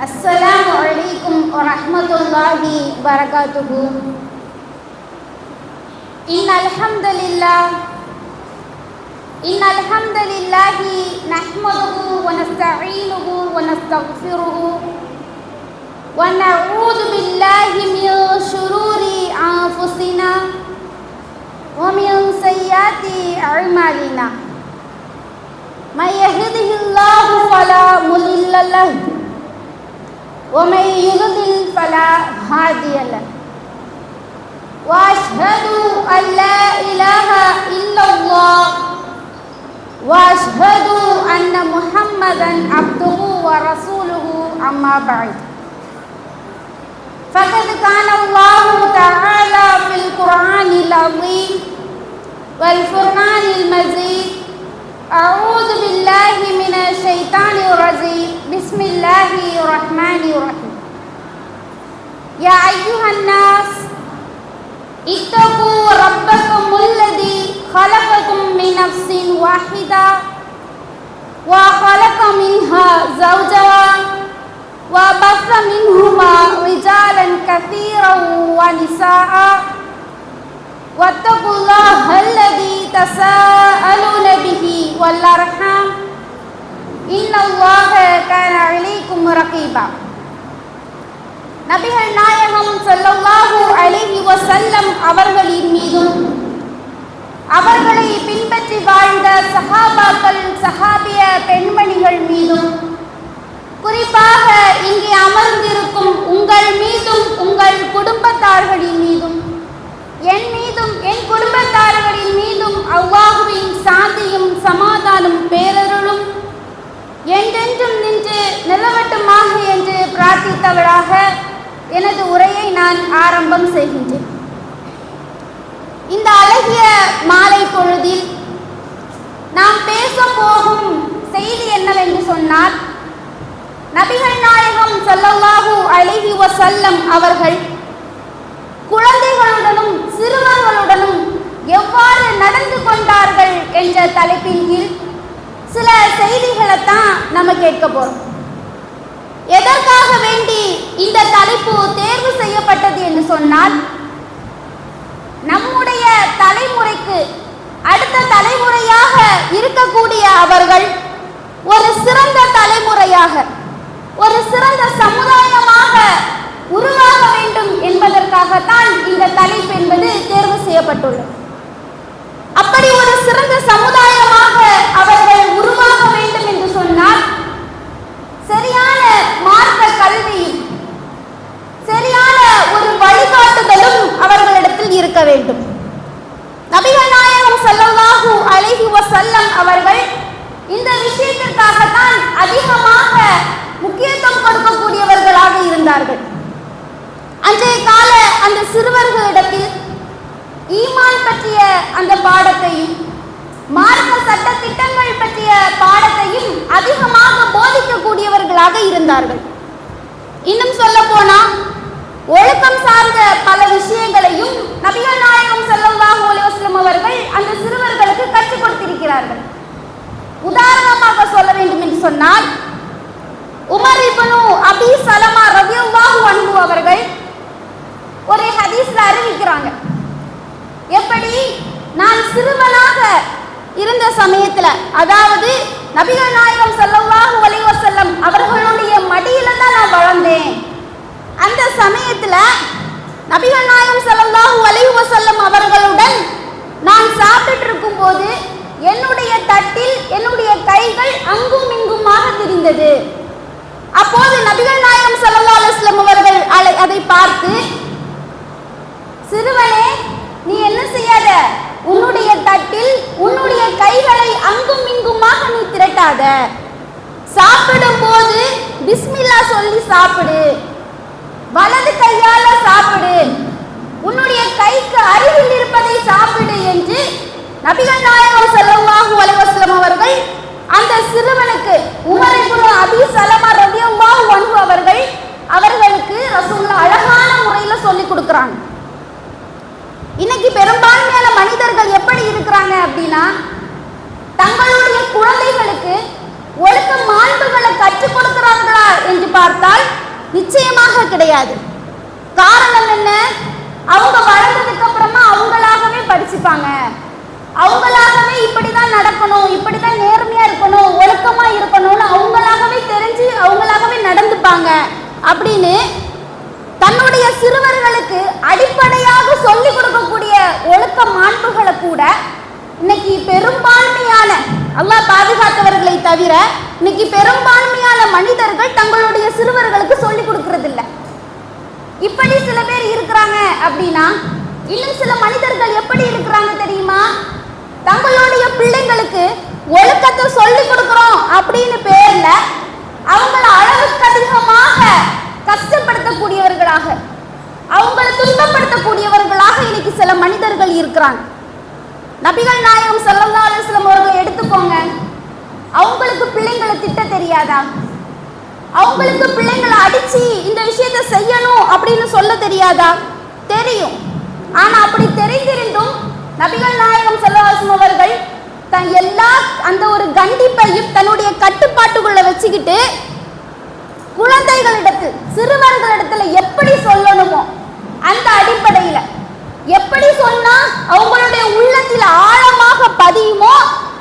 السلام عليكم ورحمة الله وبركاته. إن الحمد لله نحمده ونستعينه ونستغفره ونعوذ بالله من شرور أنفسنا ومن سيئات أعمالنا. من يهده الله فلا مضل له ومن يضلل فلا هادي له. وأشهد أن لا إله إلا الله وأشهد أن محمدا عبده ورسوله. أما بعد، فقد قال الله تعالى في القرآن العظيم والفرقان المجيد: أعوذ بالله من الشيطان الرجيم. بسم الله الرحمن الرحيم. يا أيها الناس اتقوا ربكم الذي خلقكم من نفس واحدة وخلق منها زوجها وبث منهما رجالا كثيرا ونساء واتقوا الله الذي تساءلون به والأرحام إن الله كان عليكم رقيبا. நபிகள் நாயகம் ஸல்லல்லாஹு அலைஹி வஸல்லம் அவர்களின் மீதும் அவர்களை பின்பற்றி வாழ்ந்த சஹாபாக்கள் சஹாபிய பெண்மணிகள் மீதும் குறிப்பாக இங்கே அமர்ந்திருக்கும் உங்கள் மீதும் உங்கள் குடும்பத்தார்களின் மீதும் என் மீதும் என் குடும்பத்தார்களின் மீதும் அல்லாஹ்வின் சாந்தியும் சமாதானம் பேரருளும் என்றென்றும் நின்று நிலவட்டுமாக என்று பிரார்த்தித்தவராக எனது உரையை நான் ஆரம்பம் செய்கின்றேன். இந்த அழகிய மாலை பொழுதில் நாம் பேச போகும் செய்தி என்னவென்று சொன்னால், நபிகள் நாயகம் ஸல்லல்லாஹு அலைஹி வஸல்லம் அவர்கள் குழந்தைகளுடனும் சிறுவர்களுடனும் எவ்வாறு நடந்து கொண்டார்கள் என்ற தலைப்பின் கீழ் சில செய்திகளைத்தான் நம்ம கேட்க போறோம். எதற்காக வேண்டி இந்த தலைப்பு தேர்வு செய்யப்பட்டது என்று சொன்னால், நம்முடைய தலைமுறைக்கு அடுத்த தலைமுறையாக இருக்கக்கூடிய அவர்கள் ஒரு சிறந்த தலைமுறையாக ஒரு சிறந்த சமுதாயமாக உருவாக வேண்டும் என்பதற்காகத்தான் இந்த தலைப்பு என்பது தேர்வு செய்யப்பட்டுள்ளது. அப்படி ஒரு சிறந்த சமுதாயமாக அவர்கள் உருவாக வேண்டும் என்று சொன்னால், சரியான மார்க்க கல்வியும் சரியான ஒரு வழிகாட்டுதலும் அவர்களிடத்தில் இருக்க வேண்டும். நபிகள் நாயகம் ஸல்லல்லாஹு அலைஹி வஸல்லம் அவர்கள் இந்த விஷயத்திற்காகத்தான் அதிகமாக முக்கியத்துவம் கொடுக்கக்கூடியவர்களாக இருந்தார்கள். அன்றைய கால அந்த சிறுவர்களிடத்தில் ஈமான் பற்றிய அந்த பாடத்தையும் மார்க்க சட்ட திட்டங்கள் பற்றிய பாடத்தையும் அதிகமாக போதிக்கக்கூடியவர்களாக இருந்தார்கள். இன்னும் சொல்ல போனா ஒழுக்கம் சார்ந்த பல விஷயங்களையும் நபிகள் நாயகம் ஸல்லல்லாஹு அலைஹி வஸல்லம் அவர்கள் அந்த சிறுவர்களுக்கு கற்றுக் கொடுத்திருக்கிறார்கள். உதாரணமாக சொல்ல வேண்டும் என்று சொன்னால், உமர் இப்னு அபி சலமா ரலியல்லாஹு அன்ஹு அவர்கள் ஒரு ஹதீஸ்ல அறிவிக்கிறாங்க, எப்படி நான் சிறுவனாக இருந்த சமயத்துல, அதாவது நபிகள் நாயகம் ஸல்லல்லாஹு அலைஹி வஸல்லம் அவர்களுடைய மடியில தான் நான் வளர்ந்தேன். அந்த சமயத்துல நபிகள் நாயகம் ஸல்லல்லாஹு அலைஹி வஸல்லம் அவர்களுடன் நான் சாப்பிட்டு இருக்கும் போது என்னுடைய தட்டில் என்னுடைய கைகள் அங்கும் இங்குமாக திரிந்தது. அப்போது நபிகள் நாயகம் ஸல்லல்லாஹு அலைஹி வஸல்லம் அவர்கள் அதை பார்த்து, சிறுவனே, நீ என்ன செய்யாத, உன்னுடைய தட்டில் உன்னுடைய கைகளை அங்கும் இங்குமாக நீ திரட்டாத, சாப்பிடும் போது பிஸ்மில்லா சொல்லி சாப்பிடு, வலது கையால சாப்பிடு, உன்னுடைய கைக்கு அருகில் இருப்பதை சாப்பிடு என்று நபிகள் நாயகம் ஸல்லல்லாஹு அலைஹி வஸல்லம் அவர்கள் அந்த சிறுவனுக்கு உமர் இப்னு அபி சலமா ரலியல்லாஹு அன்ஹு அவர்களுக்கு ரசூலுல்லாஹ் அழகான முறையில் சொல்லி கொடுக்குறாங்க. இன்னைக்கு பெரும்பான்மையான மனிதர்கள் எப்படி இருக்கிறாங்க அப்படின்னா, தங்களுடைய குழந்தைகளுக்கு ஒழுக்க மாண்புகளை அவர்கள் கற்றுக் கொடுக்கிறார்களா என்று பார்த்தால் நிச்சயமாக கிடையாது. காரணம் என்ன? அவங்க வளர்ந்ததுக்கு அப்புறமா அவங்களாகவே படிச்சுப்பாங்க, அவங்களாகவே இப்படிதான் நடக்கணும், இப்படிதான் நேர்மையா இருக்கணும், ஒழுக்கமா இருக்கணும்னு அவங்களாகவே தெரிஞ்சு அவங்களாகவே நடந்துப்பாங்க அப்படின்னு தன்னுடைய சிறுவர்களுக்கு அடிப்படையாக சொல்லிக் கொடுக்கக்கூடிய ஒழுக்க மாண்புகளை கூட இன்னைக்கு பெரும்பான்மையான, அல்லாஹ் பாதுகாத்தவர்களை தவிர இன்னைக்கு பெரும்பான்மையான மனிதர்கள் தங்களுடைய சிறுவர்களுக்கு சொல்லிக் கொடுக்கறது இல்லை. இப்படி சில பேர் இருக்கிறாங்க அப்படின்னா இன்னும் சில மனிதர்கள் எப்படி இருக்கிறாங்க தெரியுமா? தங்களுடைய பிள்ளைங்களுக்கு ஒழுக்கத்தை சொல்லிக் கொடுக்கிறோம் அப்படின்னு பேர்ல அவங்கள அளவுக்கு அதிகமாக கஷ்டப்படுத்தக்கூடியவர்களாக, அவங்களை துன்பப்படுத்தக்கூடியவர்களாக இன்னைக்கு சில மனிதர்கள் இருக்கிறாங்க. நபிகள் நாயகம் ஸல்லல்லாஹு அலைஹி வஸல்லம் அவர்களை எடுத்துக்கோங்க. அவங்களுக்கு பிள்ளைங்களை திட்ட தெரியாதா? அவங்களுக்கு பிள்ளைங்களை அடிச்சு இந்த விஷயத்தை செய்யணும் அப்படின்னு சொல்ல தெரியாதா? தெரியும். ஆனா அப்படி தெரிந்திருந்தும் நபிகள் நாயகம் ஸல்லல்லாஹு அலைஹி வஸல்லம் அவர்கள் தன் எல்லா அந்த ஒரு கண்டிப்பையும் தன்னுடைய கட்டுப்பாட்டுக்குள்ள வச்சுக்கிட்டு குழந்தைகளிடத்தில், சிறுவர்களிடத்துல எப்படி சொல்லணுமோ அந்த அடிப்படையில எப்படி சொன்னா அவங்களுடைய உள்ளத்தில் ஆழமாக பதியுமோ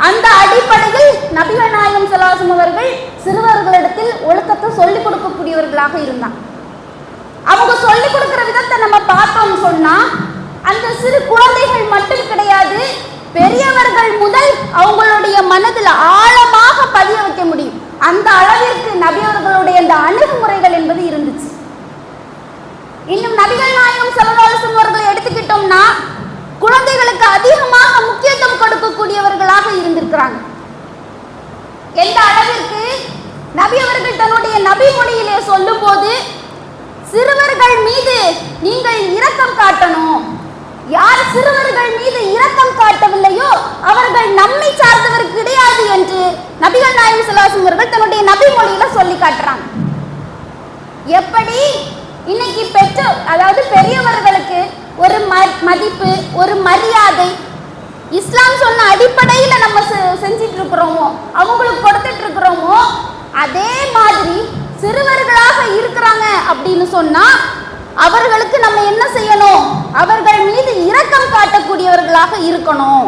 அந்த அடிப்படையில் நபிகள் நாயகம் ஸல்லல்லாஹு அலைஹி வஸல்லம் அவர்கள் சிறுவர்களிடத்தில் ஒழுக்கத்தை சொல்லிக் கொடுக்கக்கூடியவர்களாக இருந்தாங்க. அவங்க சொல்லிக் கொடுக்கிற விதத்தை நம்ம பார்த்தோம்னு சொன்னா அந்த சிறு குழந்தைகள் மட்டும் கிடையாது, பெரியவர்கள் முதல் அவங்களுடைய மனதில் ஆழமாக பதிய வைக்க முடியும். அந்த அளவிற்கு நபியவர்களுடைய அந்த அணுகுமுறைகள் என்பது இருந்துச்சு. இன்னும் நபிகள் நாயகம் ஸல்லல்லாஹு அலைஹி வஸல்லம் அவர்களை எடுத்துக்கிட்டோம்னா குழந்தைகளுக்கு அதிகமாக முக்கியத்துவம் கொடுக்கக்கூடியவர்களாக இருந்திருக்கிறாங்க. எந்த அளவிற்கு நபி அவர்கள் தன்னுடைய நபி மொழியிலே சொல்லும் போது சிறுவர்கள் மீது நீங்கள் இரக்கம் காட்டணும், யார் சிறுவர்கள் மீது இரக்கம் காட்டவில்லையோ அவர்கள் நம்மை சார்ந்தவர் கிடையாது என்று நபிகள் நாயகம் ஸல்லல்லாஹு அலைஹி வஸல்லம் அவர்கள் தன்னுடைய நபி மொழியில சொல்லி காட்டுறாங்க. எப்படி இன்னைக்கு அதாவது பெரியவர்களுக்கு ஒரு மதிப்பு, ஒரு மரியாதை இஸ்லாம் சொன்ன அடிப்படையில் நம்ம செஞ்சிட்டு இருக்கிறோமோ, அவங்களுக்கு கொடுத்துட்டு இருக்கிறோமோ, அதே மாதிரி சிறுவர்களாக இருக்கிறாங்க அப்படின்னு சொன்னா அவர்களுக்கு நம்ம என்ன செய்யணும்? அவர்கள் மீது இரக்கம் காட்டக்கூடியவர்களாக இருக்கணும்.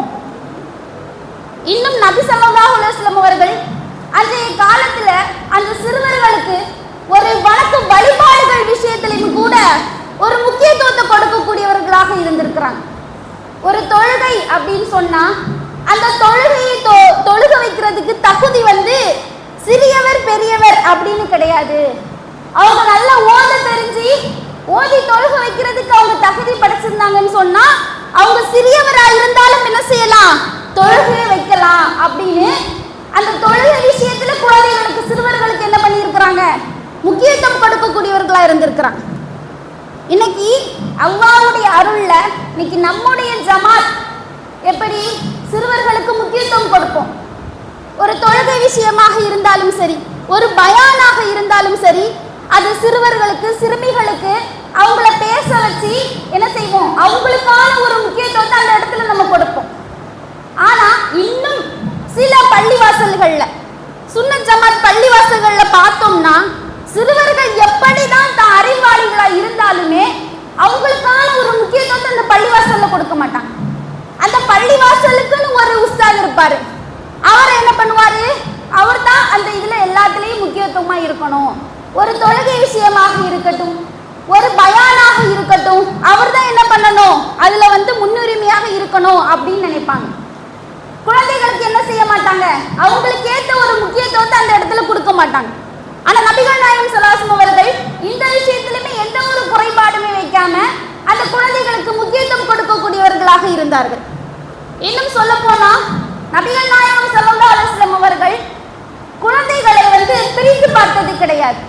இன்னும் நபி ஸல்லல்லாஹு அலைஹி வஸல்லம் அவர்கள் அன்றைய காலத்துல அந்த சிறுவர்களுக்கு ஒரு வணக்க வழிபாடுகள் விஷயத்திலும் கூட ஒரு முக்கியத்துவத்தை கொடுக்கக்கூடியவர்களாக இருந்திருக்கிறாங்க. ஒரு தொழுகை அப்படின்னு சொன்னா அந்த தொழுகையை தொழுக வைக்கிறதுக்கு தகுதி சிறியவர் பெரியவர் அப்படின்னு கிடையாது. அவங்க நல்லா ஓத தெரிஞ்சு ஓதி தொழுக வைக்கிறதுக்கு அவங்க தகுதி படைச்சிருந்தாங்கன்னு சொன்னா அவங்க சிறியவரா இருந்தாலும் என்ன செய்யலாம்? தொழுகையை வைக்கலாம் அப்படின்னு அந்த தொழுகை விஷயத்துல குழந்தைகளுக்கு, சிறுவர்களுக்கு என்ன பண்ணியிருக்கிறாங்க? முக்கியத்துவம் கொடுக்கக்கூடியவர்களா இருந்திருக்கிறாங்க. இன்னைக்கு அல்லாஹ்வுடைய அருள்ல இன்னைக்கு நம்முடைய ஜமாத் எப்படி சிறுவர்களுக்கு முக்கியத்துவம் கொடுப்போம். ஒரு தொழுகை விஷயமாக இருந்தாலும் சரி, ஒரு பயானாக இருந்தாலும் சரி, அது சிறுவர்களுக்கு, சிறுமிகளுக்கு அவங்கள பேச வச்சு என்ன செய்வோம்? அவங்களுக்கான ஒரு முக்கியத்துவத்தை அந்த இடத்துல நம்ம கொடுப்போம். ஆனா இன்னும் சில பள்ளிவாசல்கள்ல, சுன்னத் ஜமாத் பள்ளிவாசல்கள்ல பார்த்தோம்னா சிறுவர்கள் எப்படிதான் அறிவாளிகளா இருந்தாலுமே அவங்களுக்கான ஒரு முக்கியத்துவத்தை அந்த பள்ளிவாசல்ல கொடுக்க மாட்டாங்க. அந்த பள்ளிவாசலுக்குன்னு ஒரு உஸ்தாத் இருப்பாரு. அவர் என்ன பண்ணுவாரு? அவர் தான் அந்த இதுல எல்லாத்துலயும் முக்கியத்துவமா இருக்கணும். ஒரு தொழுகை விஷயமாக இருக்கட்டும், ஒரு பயானாக இருக்கட்டும், அவர் தான் என்ன பண்ணணும்? அதுல முன்னுரிமையாக இருக்கணும் அப்படின்னு நினைப்பாங்க. குழந்தைகளுக்கு என்ன செய்ய மாட்டாங்க? அவங்களுக்கு ஏற்ற ஒரு முக்கியத்துவத்தை அந்த இடத்துல கொடுக்க மாட்டாங்க. ஆனா நபிகள் நாயகம் ஸல்லல்லாஹு அலைஹி வஸல்லம் அவர்கள் இந்த விஷயத்திலுமே எந்த ஒரு குறைபாடுமே வைக்காம அந்த குழந்தைகளுக்கு முக்கியத்துவம் கொடுக்கக்கூடியவர்களாக இருந்தார்கள். இன்னும் சொல்ல போனா நபிகள் நாயகம் ஸல்லல்லாஹு அலைஹி வஸல்லம் அவர்கள் குழந்தைகளை பிரித்து பார்த்தது கிடையாது,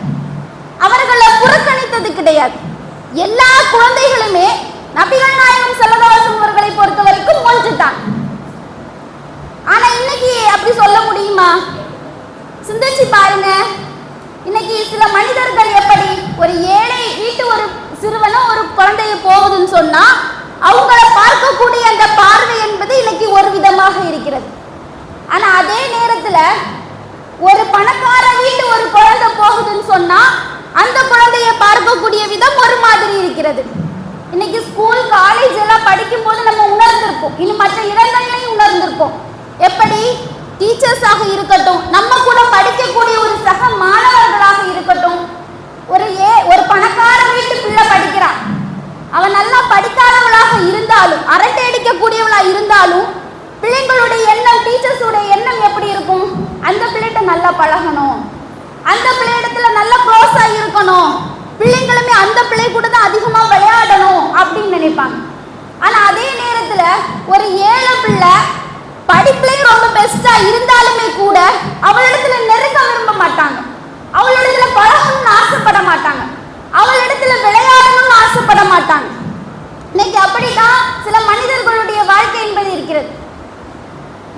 அவர்களை புறக்கணித்தது கிடையாது. எல்லா குழந்தைகளுமே நபிகள் நாயகம் ஸல்லல்லாஹு அலைஹி வஸல்லம் அவர்களை பொறுத்த வரைக்கும் ஒன்றுதான். ஆனா இன்னைக்கு அப்படி சொல்ல முடியுமா? சிந்திச்சு பாருங்க. இன்னைக்கு சில மனிதர்கள் எப்படி ஒரு ஏழை வீட்டு ஒரு சிறுவனோ ஒரு குழந்தைய போகுதுன்னு சொன்னா அவங்கள பார்க்கக்கூடிய அந்த பார்வை என்பது இன்னைக்கு ஒரு விதமாக இருக்கிறது. ஆனா அதே நேரத்துல ஒரு பணக்கார வீட்டு ஒரு சொன்னா அந்த குழந்தையை பார்க்கக்கூடிய விதம் ஒரு மாதிரி இருக்கிறது. இன்னைக்கு ஸ்கூல் காலேஜ் எல்லாம் படிக்கும் போது நம்ம உணர்ந்திருப்போம், இன்னும் மற்ற இடங்களையும் உணர்ந்திருப்போம். எப்படி டீச்சர்ஸாக இருக்கட்டும், நம்ம கூட படிக்கக்கூடிய ஒரு சக மாணவர்களாக இருக்கட்டும், ஒரு பணக்கார வீட்டு பிள்ளை படிக்கிறான், அவன் நல்லா படிக்காதவளாக இருந்தாலும் அரட்டை அடிக்கக்கூடியவளா இருந்தாலும் பிள்ளைங்களுடைய எண்ணம், டீச்சர்ஸோட எண்ணம் எப்படி இருக்கும்? அந்த பிள்ளைகிட்ட நல்லா பழகணும், அந்த பிள்ளையிடத்துல நல்ல க்ளோஸா இருக்கணும், பிள்ளைங்களுமே அந்த பிள்ளை கூட தான் அதிகமா விளையாடணும் அப்படின்னு நினைப்பாங்க. ஆனா அதே நேரத்துல ஒரு ஏழை பிள்ளை படிப்புலயும் ரொம்ப பெஸ்டா இருந்தாலுமே கூட அவளிடத்துல நெருங்க விரும்ப மாட்டாங்க, அவளிடத்துல பழகணும்னு ஆசைப்பட மாட்டாங்க, அவளிடத்துல விளையாடணும்னு ஆசைப்பட மாட்டாங்க. இன்னைக்கு அப்படிதான் சில மனிதர்களுடைய வாழ்க்கை என்பது இருக்கிறது.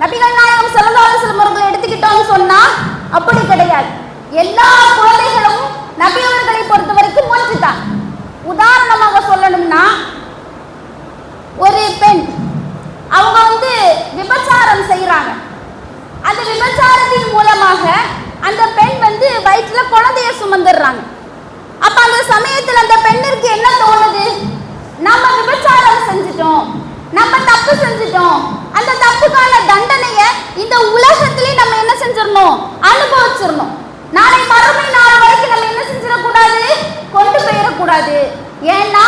நபிகள் நாயகம் ஸல்லல்லாஹு அலைஹி வஸல்லம் அவர்களை எடுத்துக்கிட்டோம்னு சொன்னா அப்படி கிடையாது. எல்லா குழந்தைகளும் நபி அவர்களை பொறுத்த வரைக்கும் ஒன்றுதான். உதாரணமாக சொல்லணும்னா, ஒரு பெண் அவங்க விபச்சாரம் செய்யறாங்க. அந்த விபச்சாரத்தின் மூலமாக அந்த பெண் வயிற்றுல குழந்தைய சுமந்துடுறாங்க. அப்ப அந்த சமயத்தில் அந்த பெண்ணிற்கு என்ன தோணுது? நம்ம விபச்சாரம் செஞ்சுட்டோம், நம்ம தப்பு செஞ்சுட்டோம், அந்த தப்புக்கான தண்டனையை இந்த உலகத்திலே நம்ம என்ன செஞ்சிடணும்? அனுபவிச்சிடணும். நாளை மறுமை நாள் வரைக்கும் நம்ம என்ன செஞ்சிடக்கூடாது? கொண்டு போயிடக்கூடாது. ஏன்னா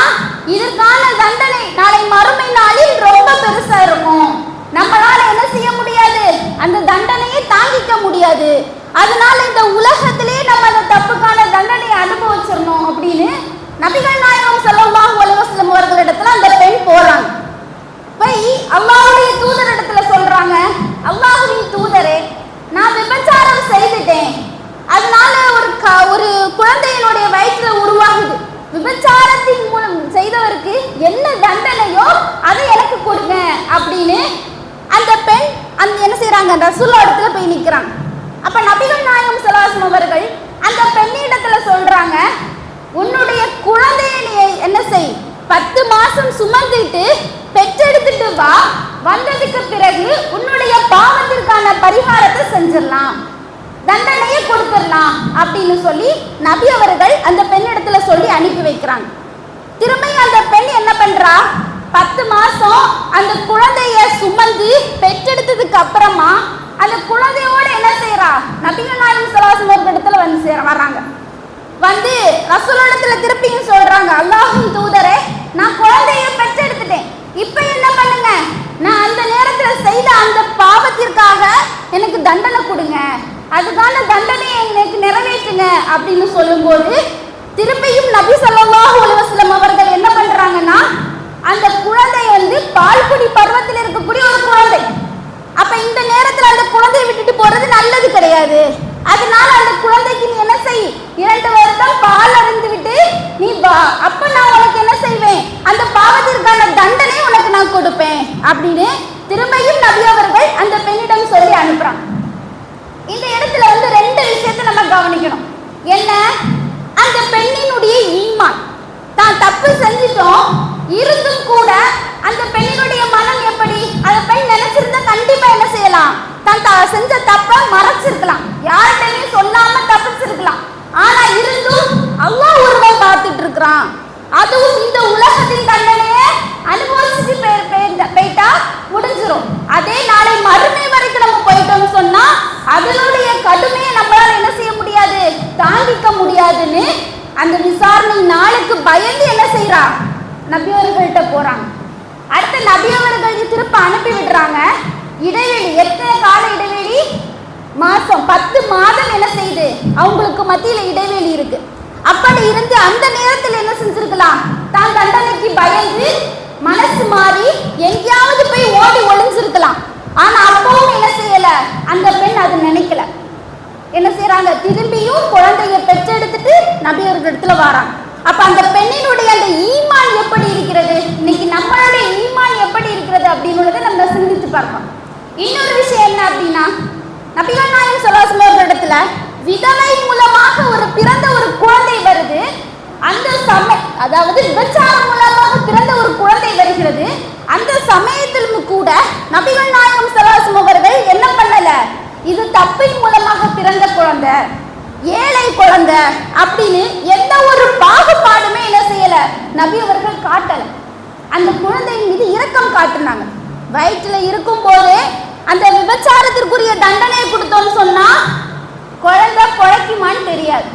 இதற்கான தண்டனை நாளை மறுமை நாளில் ரொம்ப பெருசா இருக்கும். நம்மளால என்ன செய்ய முடியாது? அந்த தண்டனையை தாங்கிக்க முடியாது. அதனால இந்த உலகத்திலே நம்ம அந்த தப்புக்கான தண்டனையை அனுபவிச்சிடணும் அப்படின்னு நபிகள் நாயகம் ஸல்லல்லாஹு அலைஹி வஸல்லம் அவர்களிடத்துல அந்த பெண் போறாங்க. போய் அல்லாஹ்வுடைய தூதரிடத்துல சொல்றாங்க, அல்லாஹ்வின் தூதரே, நான் விபச்சாரம் செய்துட்டேன், அதனால ஒரு குழந்தையினுடைய வயிற்றுல உருவாகுது. விபச்சாரத்தின் மூலம் செய்தவருக்கு என்ன தண்டனையோ அதை எனக்கு கொடுங்க அப்படின்னு அந்த பெண் என்ன செய்யறாங்க? ரசூலுல்லாஹ் இடத்துல போய் நிற்கிறாங்க. அப்ப நபிகள் நாயகம் ஸல்லல்லாஹு அலைஹி வஸல்லம் அவர்கள் அந்த பெண்ணிடத்துல சொல்றாங்க, உன்னுடைய குழந்தையை நீ என்ன செய், 10 மாசம் சுமந்துட்டு பெற்றெடுத்துட்டு வா, வந்ததுக்கு பிறகு உன்னுடைய பாவத்திற்கான பரிகாரத்தை செஞ்சிடலாம், தண்டனையை கொடுத்துடலாம் அப்படின்னு சொல்லி நபி அவர்கள் அந்த பெண்ணிடத்துல சொல்லி அனுப்பி வைக்கிறாங்க. திரும்ப அந்த பெண் என்ன பண்றா? 10 மாசம் அந்த குழந்தைய சுமந்து பெற்றெடுத்ததுக்கு அப்புறமா அந்த குழந்தையோட என்ன செய்யறா? நபிகள் நாயகம் ஸல்லல்லாஹு அலைஹி வஸல்லம் இடத்துல வர்றாங்க. ரசூலுல்லாஹ்விடத்துல திருப்பியும் சொல்றாங்க, அல்லாஹ்வின் தூதரே, நான் குழந்தைய பெற்றெடுத்துட்டேன், இப்ப என்ன பண்ணுங்க? நான் அந்த நேரத்துல செய்த அந்த பாவத்திற்காக எனக்கு தண்டனை கொடுங்க, அதுக்கான தண்டனையை எனக்கு நிறைவேற்றுங்க அப்படின்னு சொல்லும்போது திரும்பியும் நபி ஸல்லல்லாஹு அலைஹி வஸல்லம் அவர்கள் என்ன பண்றாங்கன்னா, அந்த குழந்தை பால்குடி பருவத்தில் இருக்கக்கூடிய ஒரு குழந்தை. அப்ப இந்த நேரத்துல அந்த குழந்தையை விட்டுட்டு போறது நல்லது கிடையாது. அதனால அந்த குழந்தைக்கு நீ என்ன செய், 2 வருடம் பால் அருந்து விட்டு நீ வா, அப்ப நான் உனக்கு என்ன செய்வேன்? அந்த பாவத்திற்கான தண்டனை உனக்கு நான் கொடுப்பேன் அப்படின்னு திரும்பியும் நபி அவர்கள் அந்த பெண்ணிடம் சொல்லி அனுப்புறாங்க. இந்த இடத்துல 2 விஷயத்தை நம்ம கவனிக்கணும். என்ன? அந்த பெண்ணினுடைய ஈமான், தான் தப்பு செஞ்சிட்டோம் இருந்தும் கூட அந்த பெண்ணினுடைய மனம் எப்படி? அந்த பெண் நினைச்சிருந்தா கண்டிப்பா என்ன செய்யலாம்? தான் செஞ்ச தப்ப மறைச்சிருக்கலாம், யார்கிட்டயுமே சொல்லாம தப்பிச்சிருக்கலாம். ஆனா இருந்தும் அல்லாஹ் ஒருவன் பார்த்துட்டு இருக்கிறான், அதுவும் இந்த உலகத்தின் தண்டனையை அனுபவிச்சுட்டு போயிட்டா முடிஞ்சிடும். அதே நாளை மறுமை வரைக்கும் நம்ம போயிட்டோம்னு சொன்னா அதனுடைய கடுமையை நம்மளால என்ன செய்ய முடியாது? தாங்கிக்க முடியாதுன்னு அந்த விசாரணை நாளுக்கு பயந்து என்ன செய்யறா? நபியவர்கள்ட்ட போறாங்க. அடுத்த நபியவர்கள் திருப்ப அனுப்பி விடுறாங்க. இடைவெளி எத்தனை கால இடைவெளி? மாசம் 10 மாதம் என்ன செய்யுது? அவங்களுக்கு மத்தியில இடைவெளி இருக்கு. அப்படி இருந்து அந்த நேரத்தில் என்ன செஞ்சிருக்கலாம்? தான் தண்டனைக்கு பயந்து மனசு மாறி எங்கேயாவது போய் ஓடி ஒளிஞ்சிருக்கலாம். ஆனா அப்பவும் என்ன செய்யல அந்த பெண், அது நினைக்கல. என்ன செய்யறாங்க? திரும்பியும் குழந்தைய பெற்றெடுத்துட்டு நபியவர்களிடத்துல வராங்க. அப்ப அந்த பெண்ணினுடைய அந்த ஈமான் எப்படி இருக்கிறது, இன்னைக்கு நம்மளுடைய ஈமான் எப்படி இருக்கிறது அப்படின்னு நம்ம சிந்தித்து பார்ப்போம். இன்னொரு விஷயம் என்ன அப்படின்னா, நபிகள் நாயகம் ஸல்லல்லாஹு அலைஹி வஸல்லம் இடத்துல விதவை மூலமாக பிறந்த ஒரு குழந்தை வருது. அந்த அதாவது விபச்சாரம் மூலமாக பிறந்த ஒரு குழந்தை வருகிறது. அந்த சமயத்திலும் கூட நபிகள் நாயகம் ஸல்லல்லாஹு அலைஹி வஸல்லம் அவர்கள் என்ன பண்ணல, இது தப்பின் மூலமாக பிறந்த குழந்தை, ஏழை குழந்தை அப்படின்னு எந்த ஒரு பாகுபாடுமே என்ன செய்யல நபி அவர்கள் காட்டல. அந்த குழந்தையின் மீது இரக்கம் காட்டுனாங்க. வயிற்றுல இருக்கும் போதே அந்த விபச்சாரத்திற்குரிய தண்டனையை கொடுத்தோம்னு சொன்னா குழந்தை பிழைக்குமான்னு தெரியாது.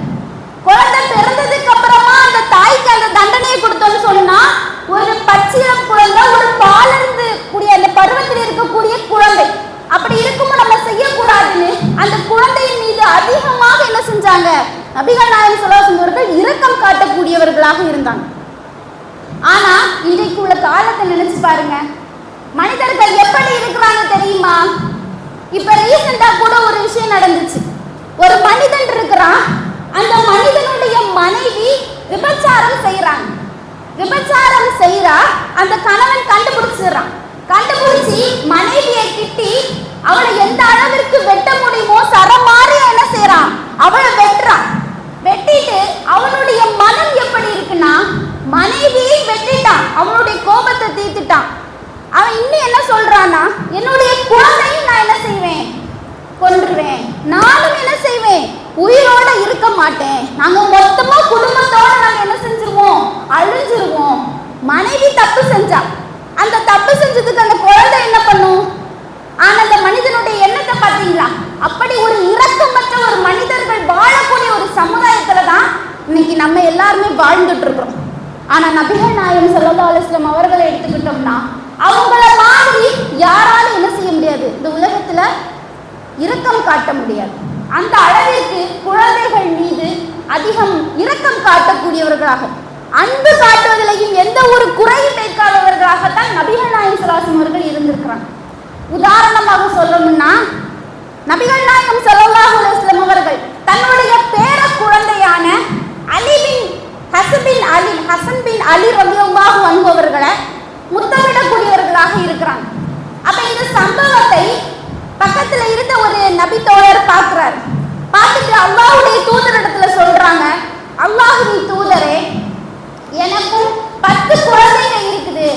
குழந்தை பிறந்ததுக்கு அப்புறமா அந்த தாய்க்கு அந்த தண்டனையை கொடுத்தோம்னு சொன்னா ஒரு பச்சிளம் குழந்தை, ஒரு பாலர்ந்து கூடிய அந்த பருவத்தில் இருக்கக்கூடிய குழந்தை, அப்படி இருக்கும்போது நம்ம செய்யக்கூடாதுன்னு அந்த குழந்தையின் மீது அதிகமாக என்ன செஞ்சாங்க நபிகள் நாயகம் ஸல்லல்லாஹு அலைஹி வஸல்லம் இரக்கம் காட்டக்கூடியவர்களாக இருந்தாங்க. ஆனா இன்றைக்கு உள்ள காலத்தை நினைச்சு பாருங்க, மனிதர்கள் எப்படி இருக்கிறாங்க தெரியுமா? இப்ப ரீசெண்டா கூட ஒரு விஷயம் நடந்துச்சு. ஒரு மனிதன் இருக்கிறான், அந்த மனிதனுடைய மனைவி விபச்சாரம் செய்யறாங்க. விபச்சாரம் செய்யறா, அந்த கணவன் கண்டுபிடிச்சிடறான். கண்டுபிடிச்சி மனைவியை கிட்டி அவளை எந்த அளவிற்கு வெட்ட முடியுமோ சரமாரி என்ன செய்யறான், அவளை வெட்டுறான். வெட்டிட்டு அவனுடைய மனம் எப்படி இருக்குன்னா, மனைவியை வெட்டிட்டான், அவனுடைய கோபத்தை தீர்த்துட்டான். அவன் இன்னும் என்ன சொல்றான்னா, என்னுடைய குழந்தையும் நான் என்ன செய்வேன், கொன்றுவேன், நானும் என்ன செய்வேன், உயிரோட இருக்க மாட்டேன், நாங்க மொத்தமா குடும்பத்தோட நாங்க என்ன செஞ்சிருவோம், அழிஞ்சிருவோம். மனைவி தப்பு செஞ்சா, அந்த தப்பு செஞ்சதுக்கு அந்த குழந்தை என்ன பண்ணும்? ஆனா அந்த மனிதனுடைய எண்ணத்தை பார்த்தீங்களா? அப்படி ஒரு இரக்கமற்ற ஒரு மனிதர்கள் வாழக்கூடிய ஒரு சமுதாயத்துல தான் இன்னைக்கு நம்ம எல்லாருமே வாழ்ந்துட்டு இருக்கிறோம். ஆனா நபிகள் நாயகம் ஸல்லல்லாஹு அலைஹி வஸல்லம் அவர்களை எடுத்துக்கிட்டோம்னா அவங்கள மாதிரி யாராலும் என்ன செய்ய முடியாது, இந்த உலகத்துல இரக்கம் காட்ட முடியாது. அந்த அளவிற்கு குழந்தைகள் மீது அதிகம் இரக்கம் காட்டக்கூடியவர்களாக, அன்பு காட்டுவதிலையும் எந்த ஒரு குறையும் வைக்காதவர்களாகத்தான் நபிகள் நாயகம் ஸல்லல்லாஹு அலைஹி வஸல்லம் அவர்கள் இருந்திருக்கிறாங்க. உதாரணமாக சொல்லணும்னா, நபிகள் நாயகம் ஸல்லல்லாஹு அலைஹி வஸல்லம் அவர்கள் தன்னுடைய பேர குழந்தையான ஹசன் பின் அலி ரலியல்லாஹு அன்ஹு அவர்களை முத்தமிடக்கூடியவர்களாக இருக்கிறாங்க. அப்ப இந்த சம்பவத்தை பக்கத்துல இருந்த ஒரு நபி தோழர் பார்க்கிறார். பார்த்துட்டு அல்லாஹ்வுடைய தூதரிடத்துல சொல்றாங்க, அல்லாஹ்வின் தூதரே, எனக்கும் 10 குழந்தைகள் இருக்குது,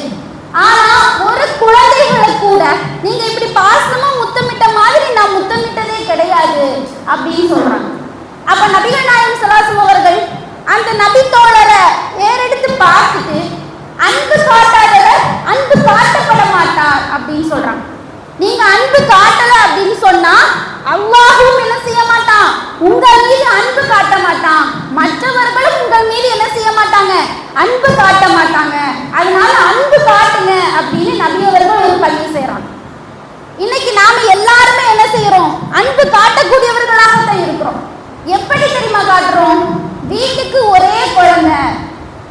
ஆனா ஒரு குழந்தைகளை கூட நீங்க இப்படி பாசமா முத்தமிட்ட மாதிரி நான் முத்தமிட்டதே கிடையாது அப்படின்னு சொல்றாங்க. அப்ப நபிகள் நாயகம் ஸல்லல்லாஹு அலைஹி வஸல்லம் அவர்கள் அந்த நபி தோழரை ஏறெடுத்து பார்த்துட்டு, அன்பு காட்டாதவர் அன்பு காட்டப்பட மாட்டார் அப்படின்னு சொல்றாங்க. நீங்க அன்பு காட்டல அப்படின்னு சொன்னா அல்லாஹ்வும் என்ன செய்ய மாட்டான், உங்க மீது அன்பு காட்ட மாட்டான், மற்றவர்களும் உங்க மீது என்ன செய்ய மாட்டாங்க, அன்பு காட்ட மாட்டாங்க. அதனால அன்பு காட்டுங்க அப்படின்னு நபி அவர்கள் ஒரு பதிவு செய்யறாங்க. இன்னைக்கு நாம எல்லாருமே என்ன செய்யறோம், அன்பு காட்டக்கூடியவர்களாகத்தான் இருக்கிறோம். எப்படி தெரியுமா காட்டுறோம்? வீட்டுக்கு ஒரே குழந்தை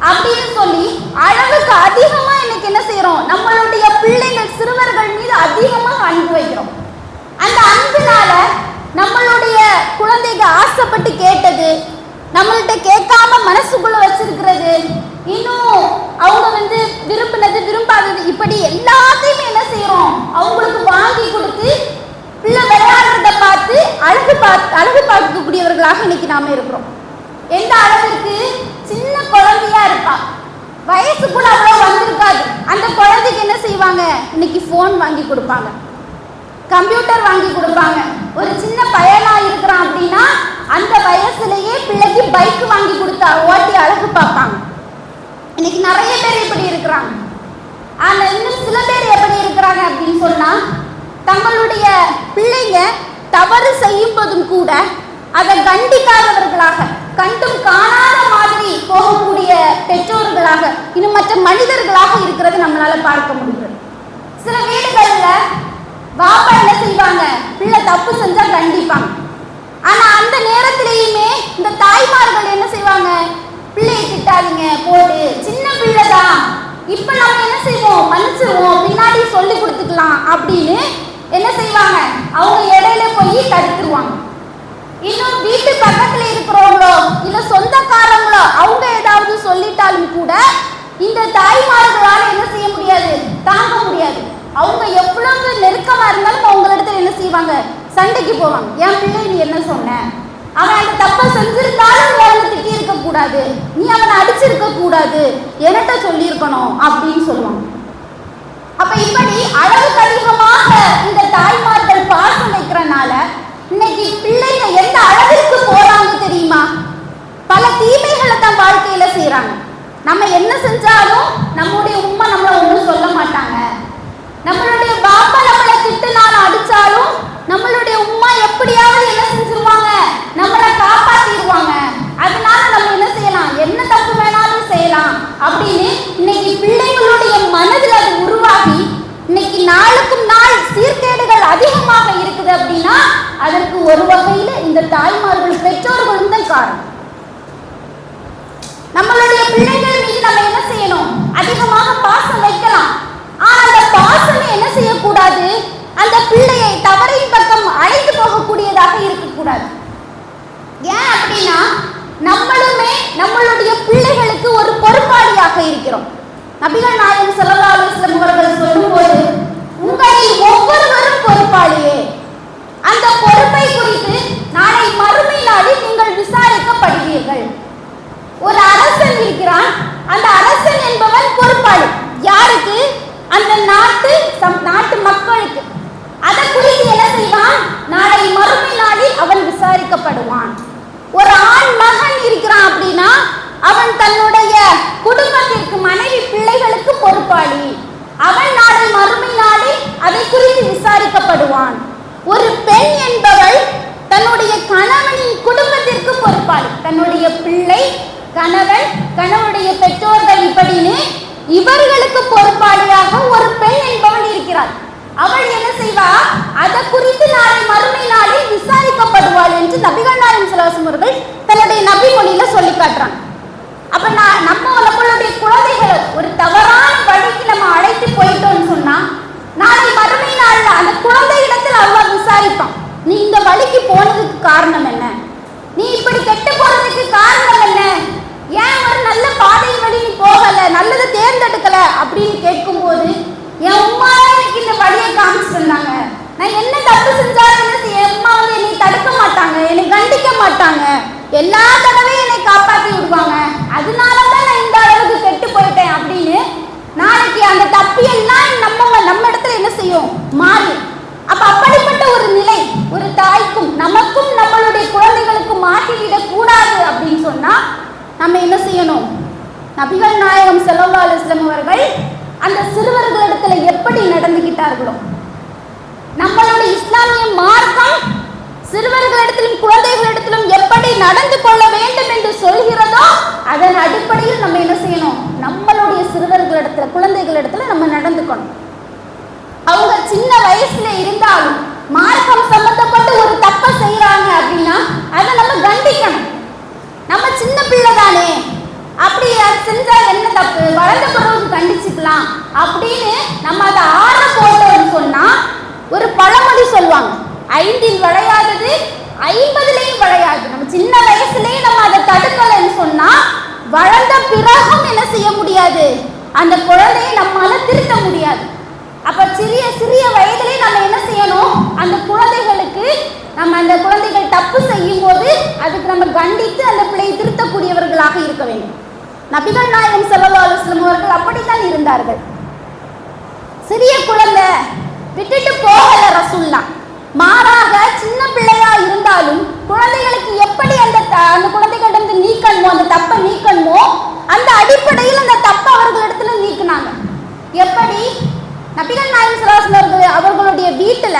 அப்படின்னு சொல்லி அளவுக்கு அதிகமா இன்னைக்கு என்ன செய்யறோம், நம்மளுடைய பிள்ளைகள் சிறுவர்கள் மீது அதிகமாக அன்பு வைக்கிறோம். அந்த அன்புனால நம்மளுடைய குழந்தைகள் ஆசைப்பட்டு கேட்டது, நம்மள்கிட்ட கேட்காம மனசுக்குள்ள வச்சிருக்கிறது, இன்னும் அவங்க விரும்பினது விரும்பாதது, இப்படி எல்லாத்தையுமே என்ன செய்யறோம், அவங்களுக்கு வாங்கி கொடுத்து பிள்ளை விளையாடுறத பார்த்து அழகு பார்க்கக்கூடியவர்களாக இன்னைக்கு நாம இருக்கிறோம். எந்த அளவிற்கு சின்ன குழந்தையா இருப்பா, வயசு கூட அவ்வளவு வந்திருக்காது, அந்த குழந்தைக்கு என்ன செய்வாங்க, இன்னைக்கு போன் வாங்கி கொடுப்பாங்க, கம்ப்யூட்டர் வாங்கி கொடுப்பாங்க. ஒரு சின்ன பையனா இருக்கிறான் அப்படின்னா அந்த வயசுலயே பிள்ளைக்கு பைக் வாங்கி கொடுத்தா ஓட்டி அழகு பார்ப்பாங்க. இன்னைக்கு நிறைய பேர் இப்படி இருக்கிறாங்க. ஆனா இன்னும் சில பேர் எப்படி இருக்கிறாங்க அப்படின்னு சொன்னா, தங்களுடைய பிள்ளைங்க தவறு செய்யும் போதும் கூட அதை கண்டிக்காதவர்களாக, கண்டும் காணாத மாதிரி போகக்கூடிய பெற்றோர்களாக, இன்னும் மற்ற மனிதர்களாக இருக்கிறது நம்மளால பார்க்க முடிகிறது. சில வீடுகள்ல பாப்பா என்ன செய்வாங்க, பிள்ளை தப்பு செஞ்சா கண்டிப்பாங்க. ஆனா அந்த நேரத்திலேயுமே இந்த தாய்மார்கள் என்ன செய்வாங்க, பிள்ளையை திட்டாதீங்க போடு, சின்ன பிள்ளைதான், இப்ப நம்ம என்ன செய்வோம், மன்னிச்சிருவோம், பின்னாடி சொல்லி கொடுத்துக்கலாம் அப்படின்னு என்ன செய்வாங்க, அவங்க இடையில போய் தடுத்துருவாங்க. இன்னும் வீட்டு பக்கத்துல இருக்கிறவங்களோ இல்ல சொந்தக்காரங்களோ அவங்க ஏதாவது சொல்லிட்டாலும் கூட இந்த தாய்மார்களால என்ன செய்ய முடியாது, தாங்க முடியாது. அவங்க எவ்வளவு நெருக்கமா இருந்தாலும் அவங்களிடத்துல என்ன செய்வாங்க, சண்டைக்கு போவாங்க. என் பிள்ளை நீ என்ன சொன்ன, அவன் அந்த தப்பை செஞ்சிருந்தாலும் நீ அவனை திட்டி இருக்க கூடாது, நீ அவனை அடிச்சிருக்க கூடாது, என்கிட்ட சொல்லியிருக்கணும் அப்படின்னு சொல்லுவாங்க. அப்ப இப்படி அளவுக்கு அதிகமாக இந்த தாய்மார்கள் பாசம் வைக்கிறனால இன்னைக்கு பிள்ளைங்க எந்த அளவிற்கு போறாங்க தெரியுமா? நம்ம என்ன செஞ்சாலும் நம்மளுடைய உம்மா நம்மள ஒன்றும் சொல்ல மாட்டாங்க. நம்மளுடைய பாப்பா நம்மளை திட்டுனாலும் அடிச்சாலும் நம்மளுடைய உம்மா எப்படியாவது என்ன செஞ்சிருவாங்க, நம்மளை காப்பாத்திடுவாங்க. அதனால நம்ம என்ன செய்யலாம், என்ன தப்பு வேணாலும் செய்யலாம் அப்படின்னு இன்னைக்கு பிள்ளைகளுடைய மனதில் அது உருவாகி இன்னைக்கு நாளுக்கும் நாள் சீர்கேடுகள் அதிகமாக இருக்குது. அப்படின்னா அதற்கு ஒரு வகையில இந்த தாய்மார்கள் பெற்றோர்களும் தான் காரணம். நம்மளுடைய பிள்ளைகள் மீது நம்ம என்ன செய்யணும், அதிகமாக பாசம் வைக்கலாம். ஆனா அந்த பாசம் என்ன செய்யக்கூடாது, அந்த பிள்ளையை தவறின் பக்கம் அழைத்து போகக்கூடியதாக இருக்கக்கூடாது. ஏன் அப்படின்னா நம்மளுமே நம்மளுடைய பிள்ளைகளுக்கு ஒரு பொறுப்பாளியாக இருக்கிறோம். நபிகள் நாயகம் ஸல்லல்லாஹு அலைஹி வஸல்லம் அவர்கள் சொல்லும்போது, உங்களில் ஒவ்வொருவரும் பொறுப்பாளியே, அந்த பொறுப்பை குறித்து நாளை மறுமை நாளில் நீங்கள் விசாரிக்கப்படுவீர்கள். ஒரு அரசன் இருக்கிறான், அந்த அரசன் என்பவன் பொறுப்பாளி. யாருக்கு? அந்த நாட்டு மக்களுக்கு. அதை குறித்து என்ன செய்வான், நாளை மறுமை நாளில் அவன் விசாரிக்கப்படுவான். ஒரு ஆண் மகன் இருக்கிறான் அப்படின்னா அவன் தன்னுடைய குடும்பத்திற்கு, மனைவி பிள்ளைகளுக்கு பொறுப்பாளி. அவன் நாளை மறுமை நாளில் அதை குறித்து விசாரிக்கப்படுவான். ஒரு பெண் என்பவள் தன்னுடைய கணவனின் குடும்பத்திற்கு பொறுப்பாளி. தன்னுடைய பிள்ளை, கணவன், கணவனுடைய பெற்றோர்கள், இப்படின்னு இவர்களுக்கு பொறுப்பாளியாக ஒரு பெண் என்பவள் இருக்கிறாள். அவள் என்ன செய்வா, அதை குறித்து நாளை மறுமை நாளில் விசாரிக்கப்படுவாள் என்று நபிகள் நாயகம் ஸல்லல்லாஹு அலைஹி வஸல்லம் தன்னுடைய நபி மொழியில சொல்லி காட்டுறாங்க. அப்ப நம்மளுடைய குழந்தைகளை ஒரு தவறான வழிக்கு நம்ம அழைத்து போயிட்டோம்னு சொன்னா நாளை மறுமை நாள்ல அந்த குழந்தையிடத்தில் அல்லாஹ் விசாரிப்பான், நீ இந்த வழிக்கு போனதுக்கு காரணம் என்ன, நீ இப்படி கெட்டு போறதுக்கு காரணம் என்ன, ஏன் ஒரு நல்ல பாதை வழி நீ போகல, நல்லதை தேர்ந்தெடுக்கல அப்படின்னு கேட்கும்போது, என் உம்மா எனக்கு இந்த வழியை காமிச்சு தந்தாங்க, நான் என்ன தப்பு செஞ்சாலும் என் அம்மா வந்து என்னை தடுக்க மாட்டாங்க, என்னை கண்டிக்க மாட்டாங்க, எல்லா தடவையும் என்னை காப்பாற்றி விடுவாங்க, அதனாலதான் நான் இந்த அளவுக்கு கெட்டு போயிட்டேன் அப்படின்னு நாளைக்கு அந்த தப்பியெல்லாம் நம்ம இடத்துல என்ன செய்யும், மாறி. அப்ப அப்படிப்பட்ட ஒரு நிலை ஒரு தாய்க்கும் நமக்கும் நம்மளுடைய குழந்தைகளுக்கும் மாற்றிவிடக் கூடாது அப்படின்னு சொன்னா நம்ம என்ன செய்யணும், நபிகள் நாயகம் ஸல்லல்லாஹு அலைஹி வஸல்லம் அவர்கள் அந்த சிறுவர்களிடத்துல எப்படி நடந்துகிட்டார்களோ, நம்மளுடைய இஸ்லாமிய மார்க்கம் சிறுவர்களிடத்திலும் குழந்தைகளிடத்திலும் எப்படி நடந்து கொள்ள வேண்டும் என்று சொல்கிறதோ அதன் அடிப்படையில் நம்ம என்ன செய்யணும், நம்மளுடைய சிறுவர்களிடத்துல, குழந்தைகளிடத்துல நம்ம நடந்துக்கணும். அவங்க சின்ன வயசுல இருந்தாலும் மார்க்கம் சம்பந்தப்பட்ட ஒரு தப்பை செய்யறாங்க அப்படின்னா அதை நம்ம கண்டிக்கணும். நம்ம சின்ன பிள்ளை தானே, அப்படி செஞ்சா என்ன தப்பு, வளர்ந்த பிறகு கண்டிச்சுக்கலாம் அப்படின்னு நம்ம அதை ஆற போட்டோம்னு சொன்னா ஒரு பழமொழி சொல்லுவாங்க, 5இல் விளையாதது 50லையும் விளையாது. நம்ம சின்ன வயசுலயே நம்ம அதை தடுக்கலைன்னு சொன்னா வளர்ந்த பிறகும் என்ன செய்ய முடியாது, அந்த குழந்தையை நம்மால திருத்த முடியாது. அப்ப சிறிய வயதிலே நம்ம என்ன செய்யணும், அந்த குழந்தைகளுக்கு நம்ம அந்த குழந்தைகள் தப்பு செய்யும் போது அதுக்கு நம்ம கண்டித்து அந்த பிள்ளையை திருத்தக்கூடியவர்களாக இருக்க வேண்டும். நபிகள் நாயகம் ஸல்லல்லாஹு அலைஹி வஸல்லம் அவர்கள் அப்படித்தான் இருந்தார்கள். சிறிய குழந்தை விட்டுட்டு போகல ரசூலுல்லாஹ், மாறாக சின்ன பிள்ளையா இருந்தாலும் குழந்தைகளுக்கு எப்படி அந்த குழந்தைகளிடம் நீக்கணுமோ, அந்த தப்பை நீக்கணுமோ, அந்த அடிப்படையில் அந்த தப்பை அவர்களிடத்துல நீக்கினாங்க. எப்படி? நபிகள் நாயகம் ஸல்லல்லாஹு அலைஹி வஸல்லம் அவர்களுடைய வீட்டுல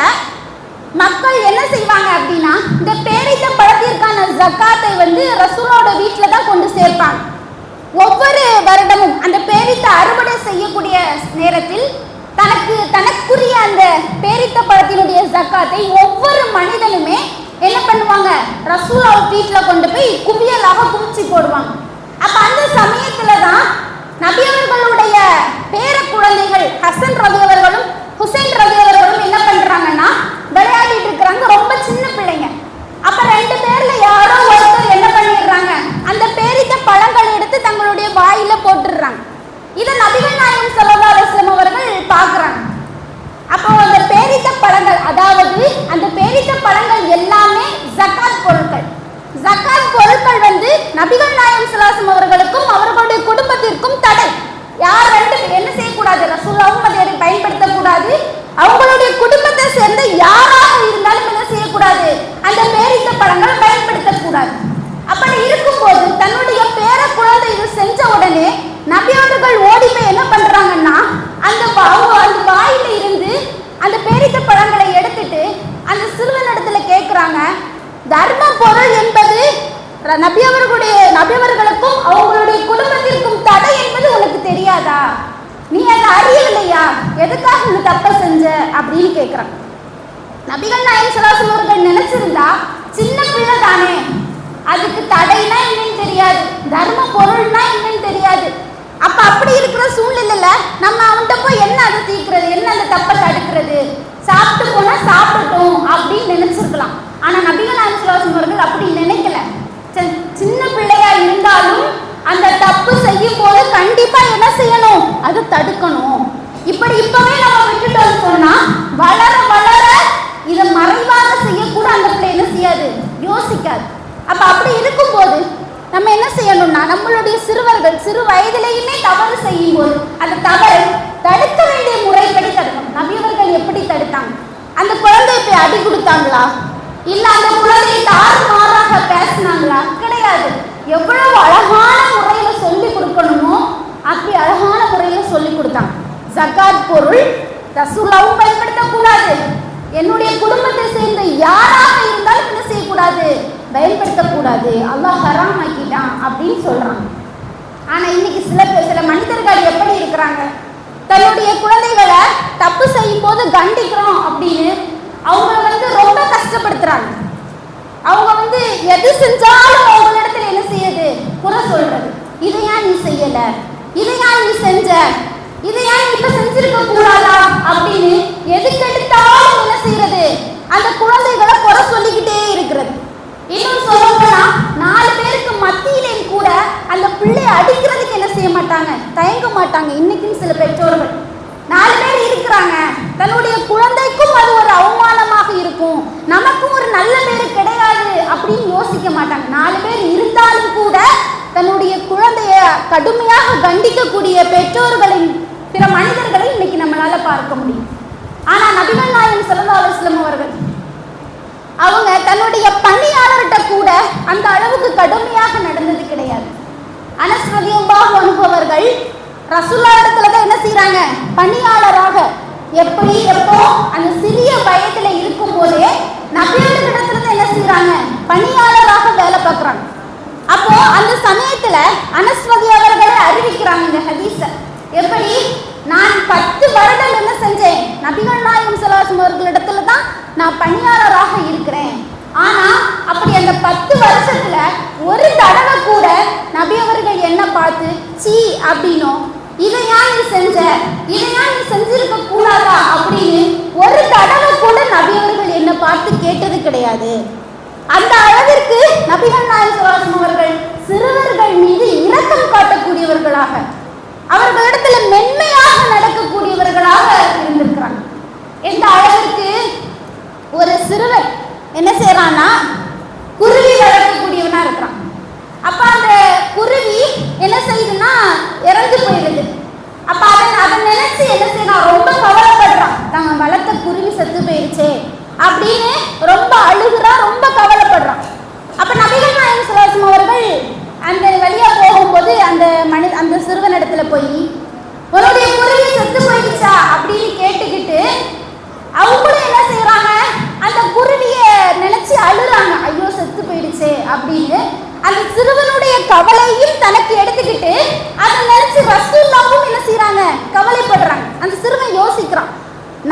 மக்கள் என்ன செய்வாங்க அப்படின்னா இந்த பேரித்த பழத்திற்கான ஜக்காத்தை வந்து ரசூலோட வீட்டுல தான் கொண்டு சேர்ப்பாங்க. ஒவ்வொரு வருடமும் அந்த பேரித்த அறுவடை செய்யக்கூடிய நேரத்தில் தனக்குரிய அந்த பேரித்த பழத்தினுடைய ஜக்காத்தை ஒவ்வொரு மனிதனுமே என்ன பண்ணுவாங்க, ரசூலோட வீட்டுல கொண்டு போய் குவியலாக குவிச்சு போடுவாங்க. அப்ப அந்த சமயத்துல தான் நபி அவர்களுடைய பேர குழந்தைகள் ஹசன் ரதி அவர்களும் ஹுசைன் ரதி அவர்களும் என்ன பண்றாங்கன்னா விளையாடிட்டு இருக்கிறாங்க, ரொம்ப சின்ன பிள்ளைங்க. அப்ப 2 பேர்ல யாரோ ஒருத்தர் என்ன பண்ணிடுறாங்க, அந்த பேரித்த பழங்களை எடுத்து தங்களுடைய வாயில போட்டுடுறாங்க. இதை நபிகள் நாயகம் ஸல்லல்லாஹு அலைஹி வஸல்லம் அவர்கள் பார்க்கறாங்க. அப்போ அந்த பேரித்த பழங்கள், அதாவது அந்த பேரித்த பழங்கள் எல்லாமே ஜகாத் பொருட்கள். ஜகாத் பொருட்கள் வந்து நபிகள் நாயகம் ஸல்லல்லாஹு அலைஹி வஸல்லம் அவர்களுக்கும் அவர்களுடைய குடும்பத்திற்கும் தடை. யார் என்ன செய்யக்கூடாது, ரசூலுல்லாஹ்வும் அதை பயன்படுத்தக்கூடாது, அவங்களுடைய குடும்பத்தை சேர்ந்த யாராக இருந்தாலும் என்ன செய்யக்கூடாது, அந்த பேரித்த பழங்கள் பயன்படுத்தக்கூடாது. அப்படி இருக்கும்போது தன்னுடைய பேர குழந்தை இது செஞ்ச உடனே நபி அவர்கள் ஓடி போய் என்ன பண்றாங்கன்னா அந்த வாயில இருந்து அந்த பேரித்த பழங்களை எடுத்துட்டு அந்த சிறுவன் இடத்துல கேட்கிறாங்க, தர்ம பொருள் என்பது நபி அவர்களுக்கும் அவங்களுடைய குடும்பத்திற்கும் தடை என்பது உனக்கு தெரியாதா? நீ அதை அறியவில்லையா? எதுக்காக இந்த தப்பை செஞ்ச அப்படின்னு கேட்கிறாங்க. நபிகள் நாயகம் ஸல்லல்லாஹு அலைஹி வஸல்லம் நினைச்சிருந்தா சின்ன பிள்ளை தானே, அதுக்கு தடைனா என்னன்னு தெரியாது, தர்ம பொருள்னா என்னன்னு தெரியாது. அப்ப அப்படி இருக்கிற சூழ்நிலையில நம்ம அவன்கிட்ட போய் என்ன அதை தீர்க்கிறது, என்ன அந்த தப்பை தடுக்கிறது, சாப்பிட்டு போனா சாப்பிடட்டும் அப்படின்னு நினைச்சிருக்கலாம். ஆனா நபிகள் நாயகம் ஸல்லல்லாஹு அலைஹி வஸல்லம் அப்படி நினைக்கல. சின்ன பிள்ளையா இருந்தாலும் அந்த தப்பு செய்யும் போது கண்டிப்பா என்ன செய்யணும், அதை தடுக்கணும். இப்பவே நம்ம விட்டுட்டோம் சொன்னா வளர வளர இதை மறைவாக செய்யக்கூட அந்த பிள்ளை என்ன செய்யாது, யோசிக்காது. அப்ப அப்படி இருக்கும்போது நம்ம என்ன செய்யணும்னா நம்மளுடைய சிறுவர்கள் சிறு வயதிலேயுமே தவறு செய்யும் போது அந்த தவறை தடுக்க வேண்டிய முறைப்படி தடுக்கணும். நபியவர்கள் எப்படி தடுத்தாங்க? அந்த குழந்தையை போய் அடி கொடுத்தாங்களா, இல்ல அந்த குழந்தையை தாறுமாறாக பேசினாங்களா? கிடையாது. எவ்வளவு அழகான முறையில சொல்லி கொடுக்கணுமோ அப்படி அழகான முறையில சொல்லி கொடுத்தாங்க. ஜகாத் பொருள் ரசூலுல்லாஹ் பயன்படுத்தக்கூடாது, என்னுடைய குடும்பத்தை சேர்ந்த யாராக இருந்தாலும் என்ன செய்யக்கூடாது, பயன்படுத்தக்கூடாது, அல்லாஹ் ஹராம் ஆக்கிட்டான் அப்படின்னு சொல்றாங்க. ஆனா இன்னைக்கு சில மனிதர்கள் எப்படி இருக்கிறாங்க, தன்னுடைய குழந்தைகளை தப்பு செய்யும் போது கண்டிக்கிறோம் அப்படின்னு அவங்க ரொம்ப கஷ்டப்படுத்துறாங்க. அவங்க எது செஞ்சாலும் அவங்களிடத்துல என்ன செய்யுது, குறை சொல்றது. இதை ஏன் நீ செய்யல, இதை ஏன் நீ செஞ்ச, இதை ஏன் நீ இப்ப செஞ்சிருக்க கூடாதா அப்படின்னு எதுக்கு எடுத்தாலும் என்ன செய்யறது, அந்த குழந்தைகளை குறை சொல்லிக்கிட்டே இருக்கிறது. இன்னும் சொல்லப்போனா 4 பேருக்கு மத்தியிலே கூட அந்த பிள்ளையை அடிக்கிறதுக்கு என்ன செய்ய மாட்டாங்க, தயங்க மாட்டாங்க. இன்னைக்கும் சில பெற்றோர்கள் 4 பேர் இருக்கிறாங்க, தன்னுடைய குழந்தைக்கும் அது ஒரு அவமானமாக இருக்கும், நமக்கும் ஒரு நல்ல பேர் கிடையாது அப்படின்னு யோசிக்க மாட்டாங்க. 4 பேர் இருந்தாலும் கூட தன்னுடைய குழந்தைய கடுமையாக கண்டிக்கக்கூடிய பெற்றோர்களின் பிற மனிதர்களை இன்னைக்கு நம்மளால பார்க்க முடியும். ஆனா நபிகள் நாயகம் ஸல்லல்லாஹு அலைஹி வஸல்லம் அவர்கள் அவங்க தன்னுடைய பணியாளர்கிட்ட கூட அந்த அளவுக்கு கடுமையாக நடந்தது கிடையாது. அனஸ் ரலியல்லாஹு அன்ஹு அவர்கள் ரசூலுல்லாஹ் இடத்துல தான் என்ன செய்யறாங்க, பணியாளராக எப்போ அந்த சிறிய வயதுல இருக்கும் போதே நபியவர்கள் இடத்துல தான் என்ன செய்யறாங்க, பணியாளராக வேலை பார்க்கறாங்க. அப்போ அந்த சமயத்துல அனஸ் அவர்களை அறிவிக்கிறாங்க இந்த ஹதீஸ. எப்படி, நான் 10 வருடம் என்ன செஞ்சேன், நபிகள் நாயகம் ஸல்லல்லாஹு அலைஹி வஸல்லம் அவர்களிடத்துல தான் நான் பணியாளராக இருக்கிறேன். ஆனா அப்படி அந்த 10 வருஷத்துல ஒரு தடவை கூட நபி அவர்கள் என்ன பார்த்து சீ அப்படின்னோ, இதை ஏன் நீ செஞ்ச, இதை ஏன் நீ செஞ்சிருக்க கூடாதா அப்படின்னு ஒரு தடவை கூட நபி அவர்கள் என்ன பார்த்து கேட்டது கிடையாது. அந்த அளவிற்கு நபிகள் நாயகம் ஸல்லல்லாஹு அலைஹி வஸல்லம் அவர்கள் சிறுவர்கள் மீது இரக்கம் காட்டக்கூடியவர்களாக, அவர்களிடத்துல மென்மையாக நடக்கக்கூடியவர்களாக இருந்திருக்கிறாங்க. எந்த அளவிற்கு ஒரு சிறுவன் என்ன செய்யறான்னா குருவி வளர்க்கக்கூடியவனா இருக்கிறான். அப்ப அந்த குருவி என்ன செய்யுதுன்னா இறந்து போயிடுது. அப்ப அதை நினைச்சு என்ன செய்யறான், ரொம்ப கவலைப்படுறான், நாங்க வளர்த்த குருவி செத்து போயிடுச்சே அப்படின்னு ரொம்ப அழுகுறான், ரொம்ப கவலைப்படுறான். அப்ப நபிகள் நாயகம் ஸல்லல்லாஹு அலைஹி வஸல்லம் அவர்கள் அந்த வழியா போகும்போது அந்த சிறுவன் இடத்துல போய் உன்னுடைய குருவி செத்து போயிடுச்சா அப்படின்னு கேட்டுக்கிட்டு அவங்களும் என்ன செய்யறாங்க, அந்த குருவியை நினைச்சு அழுறாங்க, ஐயோ செத்து போயிடுச்சே அப்படின்னு. அந்த சிறுவனுடைய கவலையும் தனக்கு எடுத்துக்கிட்டு அதை நினைச்சு ரசூலுல்லாஹ்வும் என்ன செய்யறாங்க, கவலைப்படுறாங்க. அந்த சிறுவன் யோசிக்கிறான்,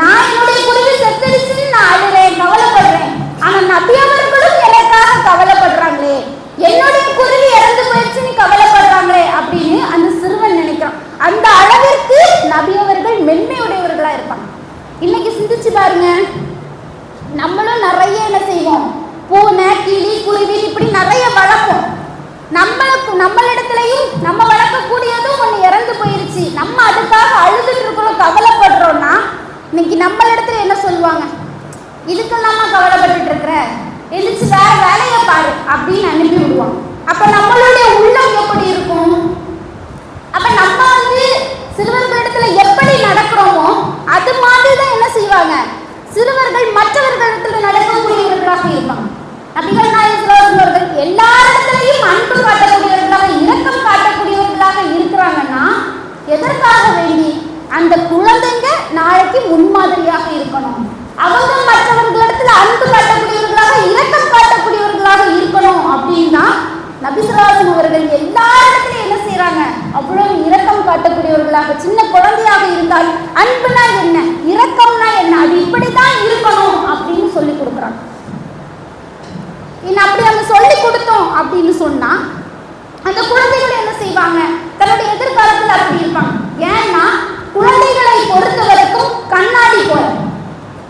நான் என்னுடைய குருவி செத்துடுச்சுன்னு நான் அழுறேன், கவலைப்படுறேன், ஆனா நபி அவர்களும் எனக்காக கவலைப்படுறாங்களே, என்னுடைய குருவி இறந்து போயிடுச்சுன்னு கவலைப்படுறாங்களே அப்படின்னு அந்த சிறுவன் நினைக்கிறான். அந்த அளவிற்கு நபி அவர்கள் மென்மையுடையவர்களா இருப்பாங்க. இன்னைக்கு சிந்திச்சு பாருங்க, நம்மளும் நிறைய என்ன செய்வோம், பூனை கிளி குருவி இப்படி நிறைய வளர்ப்போம். நம்மளிடத்துலையும் நம்ம வளர்க்கக்கூடியதும் ஒன்று இறந்து போயிருச்சு, நம்ம அதுக்காக அழுதுட்டு இருக்கிறோம், கவலைப்படுறோம்னா இன்னைக்கு நம்மளிடத்துல என்ன சொல்லுவாங்க, இதுக்கெல்லாமா கவலைப்பட்டுட்டு இருக்கிற, எழுச்சி வேற வேலையை பாரு அப்படின்னு அனுப்பி விடுவாங்க. அப்ப நம்மளுடைய உள்ளம் எப்படி இருக்கும்? அப்ப நம்ம சிறுவர்களிடத்துல எப்படி நடக்கிறோமோ அது மாதிரி தான் என்ன செய்வாங்க, சிறுவர்கள் மற்றவர்களிடத்துல நடக்கக்கூடியவர்களாக இருப்பாங்க. நபிகள் நாயகம் ஸல்லல்லாஹு அலைஹி வஸல்லம் எல்லா இடத்துலையும் அன்பு காட்டக்கூடியவர்களாக, இரக்கம் காட்டக்கூடியவர்களாக இருக்கிறாங்கன்னா நபி ஸல்லல்லாஹு அலைஹி அவர்கள் எல்லா இடத்துலையும் என்ன செய்யறாங்க? அவ்வளவு இரக்கம் காட்டக்கூடியவர்களாக, சின்ன குழந்தையாக இருந்தால் அன்புனா என்ன, இரக்கம்னா என்ன, அது இப்படித்தான் இருக்கணும் அப்படின்னு சொல்லி கொடுக்குறாங்க. அப்படி நம்ம சொல்லி கொடுத்தோம் அப்படின்னு சொன்னா அந்த குழந்தைகள் என்ன செய்வாங்க? தன்னுடைய எதிர்காலத்தில் அப்படி இருப்பாங்க. ஏன்னா குழந்தைகளை பொறுத்த வரைக்கும் கண்ணாடி போல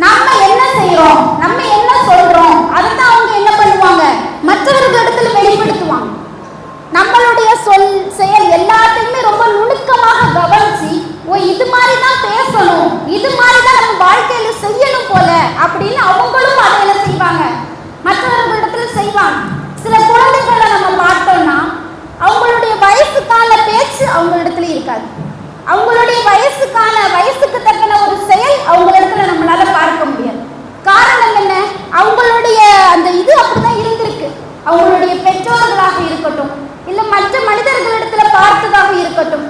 நம்ம என்ன செய்யறோம், நம்ம என்ன சொல்றோம், அதுதான் அவங்க என்ன பண்ணுவாங்க, மற்றவர்களிடத்துல வெளிப்படுத்துவாங்க. நம்மளுடைய சொல் செயல் எல்லாத்தையுமே ரொம்ப நுணுக்கமாக கவனிச்சு, ஓ இது மாதிரி தான் பேசணும், இது மாதிரி தான் நம்ம வாழ்க்கையில செய்யணும் போல அப்படின்னு அவங்களும் அதை என்ன செய்வாங்க, மற்றவர்களிடத்துல செய்வாங்க. சில குழந்தைகளை நம்ம பார்த்தோம்னா அவங்களுடைய வயசுக்கான பேச்சு அவங்களிடத்துல இருக்காது, அவங்களுடைய வயசுக்கு தக்கன ஒரு செயல் அவங்களிடத்துல நம்மளால பார்க்க முடியாது. காரணம் என்ன? அவங்களுடைய அந்த இது அப்படிதான் இருந்திருக்கு. அவங்களுடைய பெற்றோர்களாக இருக்கட்டும், இல்ல மற்ற மனிதர்களிடத்துல பார்த்ததாக இருக்கட்டும்.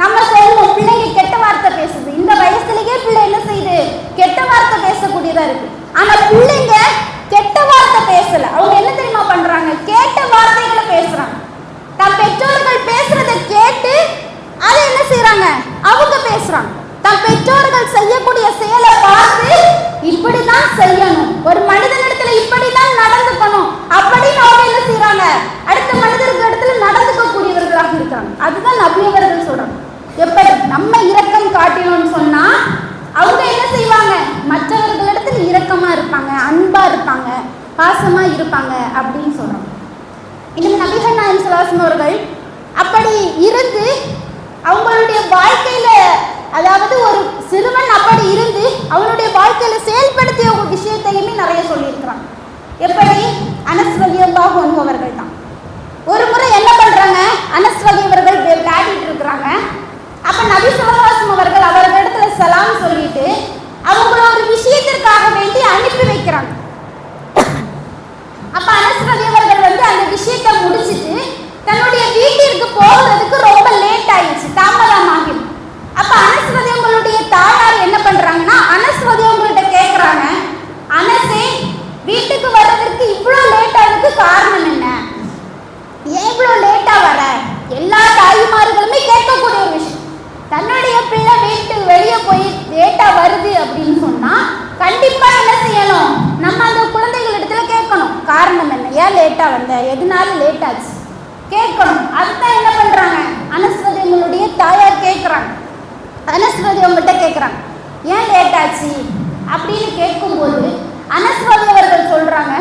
நம்ம சொல்லுவோம் பிள்ளைங்க கெட்ட வார்த்தை பேசுது, இந்த வயசுலயே பிள்ளை என்ன செய்யுது, கெட்ட வார்த்தை பேசக்கூடியதா இருக்கு. ஆனா பிள்ளைங்க கெட்ட வார்த்தை பேசல, அவங்க என்ன தெரியுமா பண்றாங்க, கேட்ட வார்த்தைகளை பேசுறாங்க. தம் பெற்றோர்கள் பேசுறதை கேட்டு அதை என்ன செய்யறாங்க, அவங்க பேசுறாங்க. தம் பெற்றோர்கள் செய்யக்கூடிய செயலை பார்த்து இப்படிதான் செய்யணும், ஒரு மனிதனிடத்துல இப்படிதான் நடந்துக்கணும் அப்படின்னு அவங்க என்ன செய்யறாங்க, அடுத்த மனிதர்களிடத்துல நடந்துக்க கூடியவர்களாக இருக்காங்க. அதுதான் நபி அவர்கள் சொல்றாங்க. எப்படி நம்ம இரக்கம் காட்டினோம்னு சொன்னா அவங்க என்ன செய்வாங்க, மற்றவர்களிடத்துல இரக்கமா இருப்பாங்க, அன்பா இருப்பாங்க, பாசமா இருப்பாங்க அப்படின்னு சொல்றாங்க. இன்னும் நபிகள் நாயகம் ஸல்லல்லாஹு அலைஹி அவர்கள் அப்படி இருந்து அவங்களுடைய வாழ்க்கையில, அதாவது ஒரு சிறுவன் அப்படி இருந்து அவனுடைய வாழ்க்கையில செயல்படுத்திய ஒரு விஷயத்தையுமே நிறைய சொல்லியிருக்கிறாங்க. எப்படி? அனஸ் ரலியல்லாஹு அன்ஹு அவர்கள் தான் ஒரு முறை என்ன பண்றாங்க, அனஸ் ரலியல்லாஹு விளையாடிட்டு இருக்கிறாங்க. அப்ப நபி ஸல்லல்லாஹு அலைஹி அவர்கள் அவர்களிடத்துல சலாம் சொல்லிட்டு அவங்கள ஒரு விஷயத்திற்காக வேண்டி அனுப்பி வைக்கிறாங்க. அப்ப அனஸ் ரலியல்லாஹு வந்து அந்த விஷயத்தை முடிச்சிட்டு தன்னுடைய வீட்டிற்கு போகிறதுக்கு ரொம்ப லேட் ஆயிடுச்சு, தாமதமாகி. அப்ப அனஸ் ரலியல்லாஹுடைய தாயார் என்ன பண்றாங்கன்னா, அனஸ் ரலியல்லாஹுகிட்ட கேக்குறாங்க, அனஸே வீட்டுக்கு வர்றதுக்கு இவ்வளவு லேட் ஆனதுக்கு காரணம் என்ன, ஏன் இவ்வளவு லேட்டா வர? எல்லா தாய்மார்களுமே கேட்கக்கூடிய ஒரு விஷயம். தன்னுடைய பிள்ளை வீட்டு வெளியே போய் லேட்டா வருது அப்படின்னு சொன்னா கண்டிப்பா என்ன செய்யணும், நம்ம அந்த குழந்தைகள் இடத்துல கேட்கணும், காரணம் என்ன, ஏன் லேட்டா வந்த, எதனால லேட் ஆச்சு கேட்கணும். அதுதான் என்ன பண்றாங்க, அனஸ் ரலியல்லாஹுடைய தாயார் கேட்கறாங்க. அனஸ் ரலியல்லாஹு கேட்கறாங்க, ஏன் லேட் ஆச்சு அப்படின்னு கேட்கும்போது அனஸ் ரலியல்லாஹு சொல்றாங்க,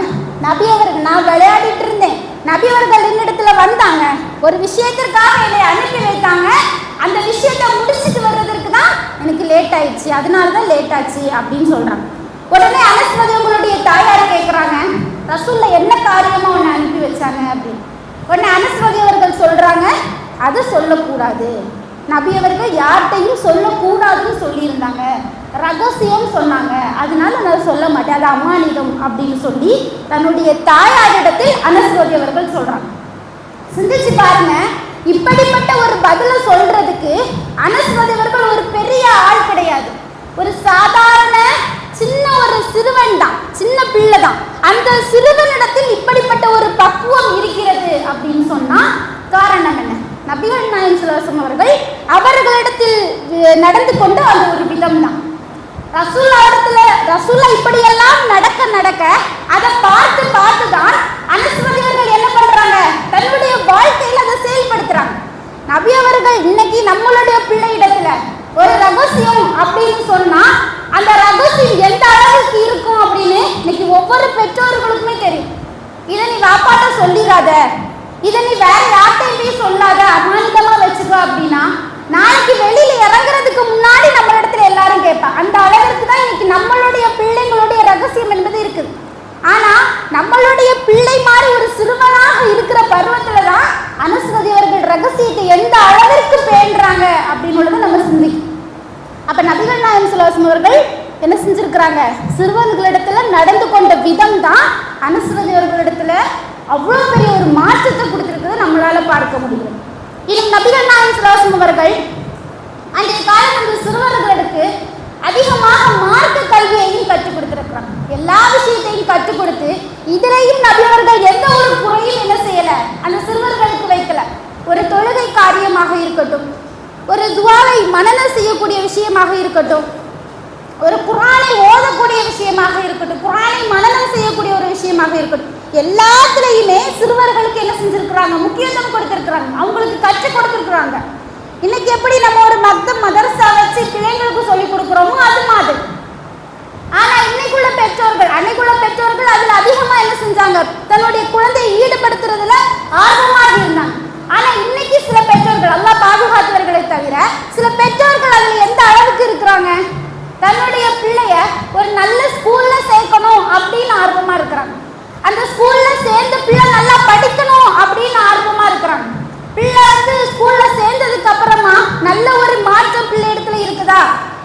நபி அவர்கள் நான் விளையாடிட்டு இருந்தேன், நபி அவர்கள் என்னிடத்துல வந்தாங்க, ஒரு விஷயத்திற்காக என்னை அனுப்பி வைத்தாங்க, அந்த விஷயத்தை முடிச்சுட்டு வர்றதுக்கு தான் எனக்கு லேட் ஆயிடுச்சு, அதனால தான் லேட் ஆச்சு அப்படின்னு சொல்றாங்க. உடனே அனஸ் ரலியல்லாஹுடைய தாயார் கேட்கறாங்க, ரசூல்ல என்ன காரியமா உன்னை அனுப்பி வச்சாங்க அப்படின்னு. உடனே அனஸ் ரலியல்லாஹு சொல்றாங்க, அதை சொல்லக்கூடாது, நபி அவர்கள் யார்கிட்டையும் சொல்லக்கூடாதுன்னு சொல்லியிருந்தாங்க, ரகசியம் சொன்னாங்க, அதனால நான் சொல்ல மாட்டேன், அது அமானிதம் அப்படின்னு சொல்லி தன்னுடைய தாயாரிடத்தில் அனஸ் ரலியல்லாஹு சொல்றாங்க. சிந்திச்சு பாருங்க, இப்படிப்பட்ட ஒரு பதில சொல்றதுக்கு அனஸ் ரலியல்லாஹு ஒரு பெரிய ஆள் கிடையாது, ஒரு சாதாரண சின்ன ஒரு சிறுவன் தான், சின்ன பிள்ளை தான். அந்த சிறுவனிடத்தில் இப்படிப்பட்ட ஒரு பக்குவம் இருக்கிறது அப்படின்னு சொன்னா காரணம் என்ன? நபிகள் நாயகம் ஸல்லல்லாஹு அலைஹி அவர்கள் அவர்களிடத்தில் நடந்து கொண்டு அந்த ஒரு விதம் தான். ரசூல்லா இப்படியெல்லாம் நடக்க அதை பார்த்து தான் அனஸ் ரலியல்லாஹு என்ன பண்றாங்க, தன்னுடைய வாழ்க்கையில் அதை செயல்படுத்துறாங்க. நபி அவர்கள் இன்னைக்கு நம்மளுடைய பிள்ளை இடத்துல ஒரு ரகசியம் அப்படின்னு சொன்னா அந்த ரகசியம் எந்த அளவுக்கு இருக்கும் அப்படின்னு இன்னைக்கு ஒவ்வொரு பெற்றோர்களுக்குமே தெரியும். இதை நீ வாப்பாட்ட சொல்லிடாத, இதை நீ வேற யார்கிட்டையுமே சொல்லாத, அமானிதமா வச்சுக்கோ அப்படின்னா நாளைக்கு வெளியில இறங்குறதுக்கு முன்னாடி நம்ம இடத்துல எல்லாரும் கேட்பாங்க. அந்த அளவிற்கு தான் இன்னைக்கு நம்மளுடைய பிள்ளைங்களுடைய ரகசியம் என்பது இருக்குது. ஆனா நம்மளுடைய பிள்ளை மாதிரி ஒரு சிறுவனாக இருக்கிற பருவத்துல தான் அனஸ் ரலியல்லாஹு ரகசியத்தை எந்த அளவிற்கு பேணுறாங்க அப்படின்னு நம்ம சிந்திக்கும். அப்ப நபிகள் நாயகம் ஸல்லல்லாஹு அலைஹி அவர்கள் என்ன செஞ்சிருக்கிறாங்க, சிறுவர்களிடத்துல நடந்து கொண்ட விதம் தான் அனஸ் ரலியல்லாஹு இடத்துல அவ்வளோ பெரிய ஒரு மாற்றத்தை கொடுத்திருக்கிறது நம்மளால பார்க்க முடியும். இன்னும் நபிகள் நாயகம் ஸல்லல்லாஹு அலைஹி அவர்கள் அன்றைய காலத்தில் சிறுவர்களுக்கு அதிகமாக மார்க்க கல்வியையும் கற்றுக் கொடுத்திருக்கிறாங்க. எல்லா விஷயத்தையும் கற்றுக் கொடுத்து இதிலையும் நபி அவர்கள் எந்த ஒரு குறையும் என்ன செய்யல, அந்த சிறுவ இருக்கட்டும், ஒரு துஆவை மனனம் செய்யக்கூடிய விஷயமாக இருக்கட்டும், ஒரு குர்ஆனை ஓதக்கூடிய விஷயமாக இருக்கட்டும், குர்ஆனை மனனம் செய்யக்கூடிய ஒரு விஷயமாக இருக்கட்டும், எல்லாத்துலேயுமே சிறுவர்களுக்கு என்ன செஞ்சிருக்கிறாங்க? முக்கியத்துவம் கொடுத்திருக்கிறாங்க, அவங்களுக்கு கற்றுக் கொடுத்திருக்கிறாங்க. இன்னைக்கு எப்படி நம்ம ஒரு மதரசா வச்சு பிள்ளைங்களுக்கு சொல்லிக் கொடுக்குறோமோ அது மாதிரி. ஆனா இன்னைக்குள்ள பெற்றோர்கள், அன்னைக்குள்ள பெற்றோர்கள் அதுல அதிகமா என்ன செஞ்சாங்க? தன்னுடைய குழந்தையை ஈடுபடுத்துறதுல ஆர்வமாக இருந்தாங்க. ஆனா இன்னைக்கு சில பெற்றோர்கள், அல்லாஹ் பாதுகாத்தவர்களை தவிர சில பெற்றோர்கள் அதுல எந்த அளவுக்கு இருக்கிறாங்க? தன்னுடைய பிள்ளைய ஒரு நல்ல ஸ்கூல்ல சேர்க்கணும் அப்படின்னு ஆர்வமா இருக்கிறாங்க. அந்த ஸ்கூல்ல சேர்ந்து பிள்ளை நல்லா படிக்கணும் அப்படின்னு ஆர்வமா இருக்கிறாங்க. பிள்ளை ஸ்கூல்ல சேர்ந்ததுக்கு அப்புறமா நல்ல ஒரு மாற்றம் பிள்ளை இடத்துல இருக்குதா,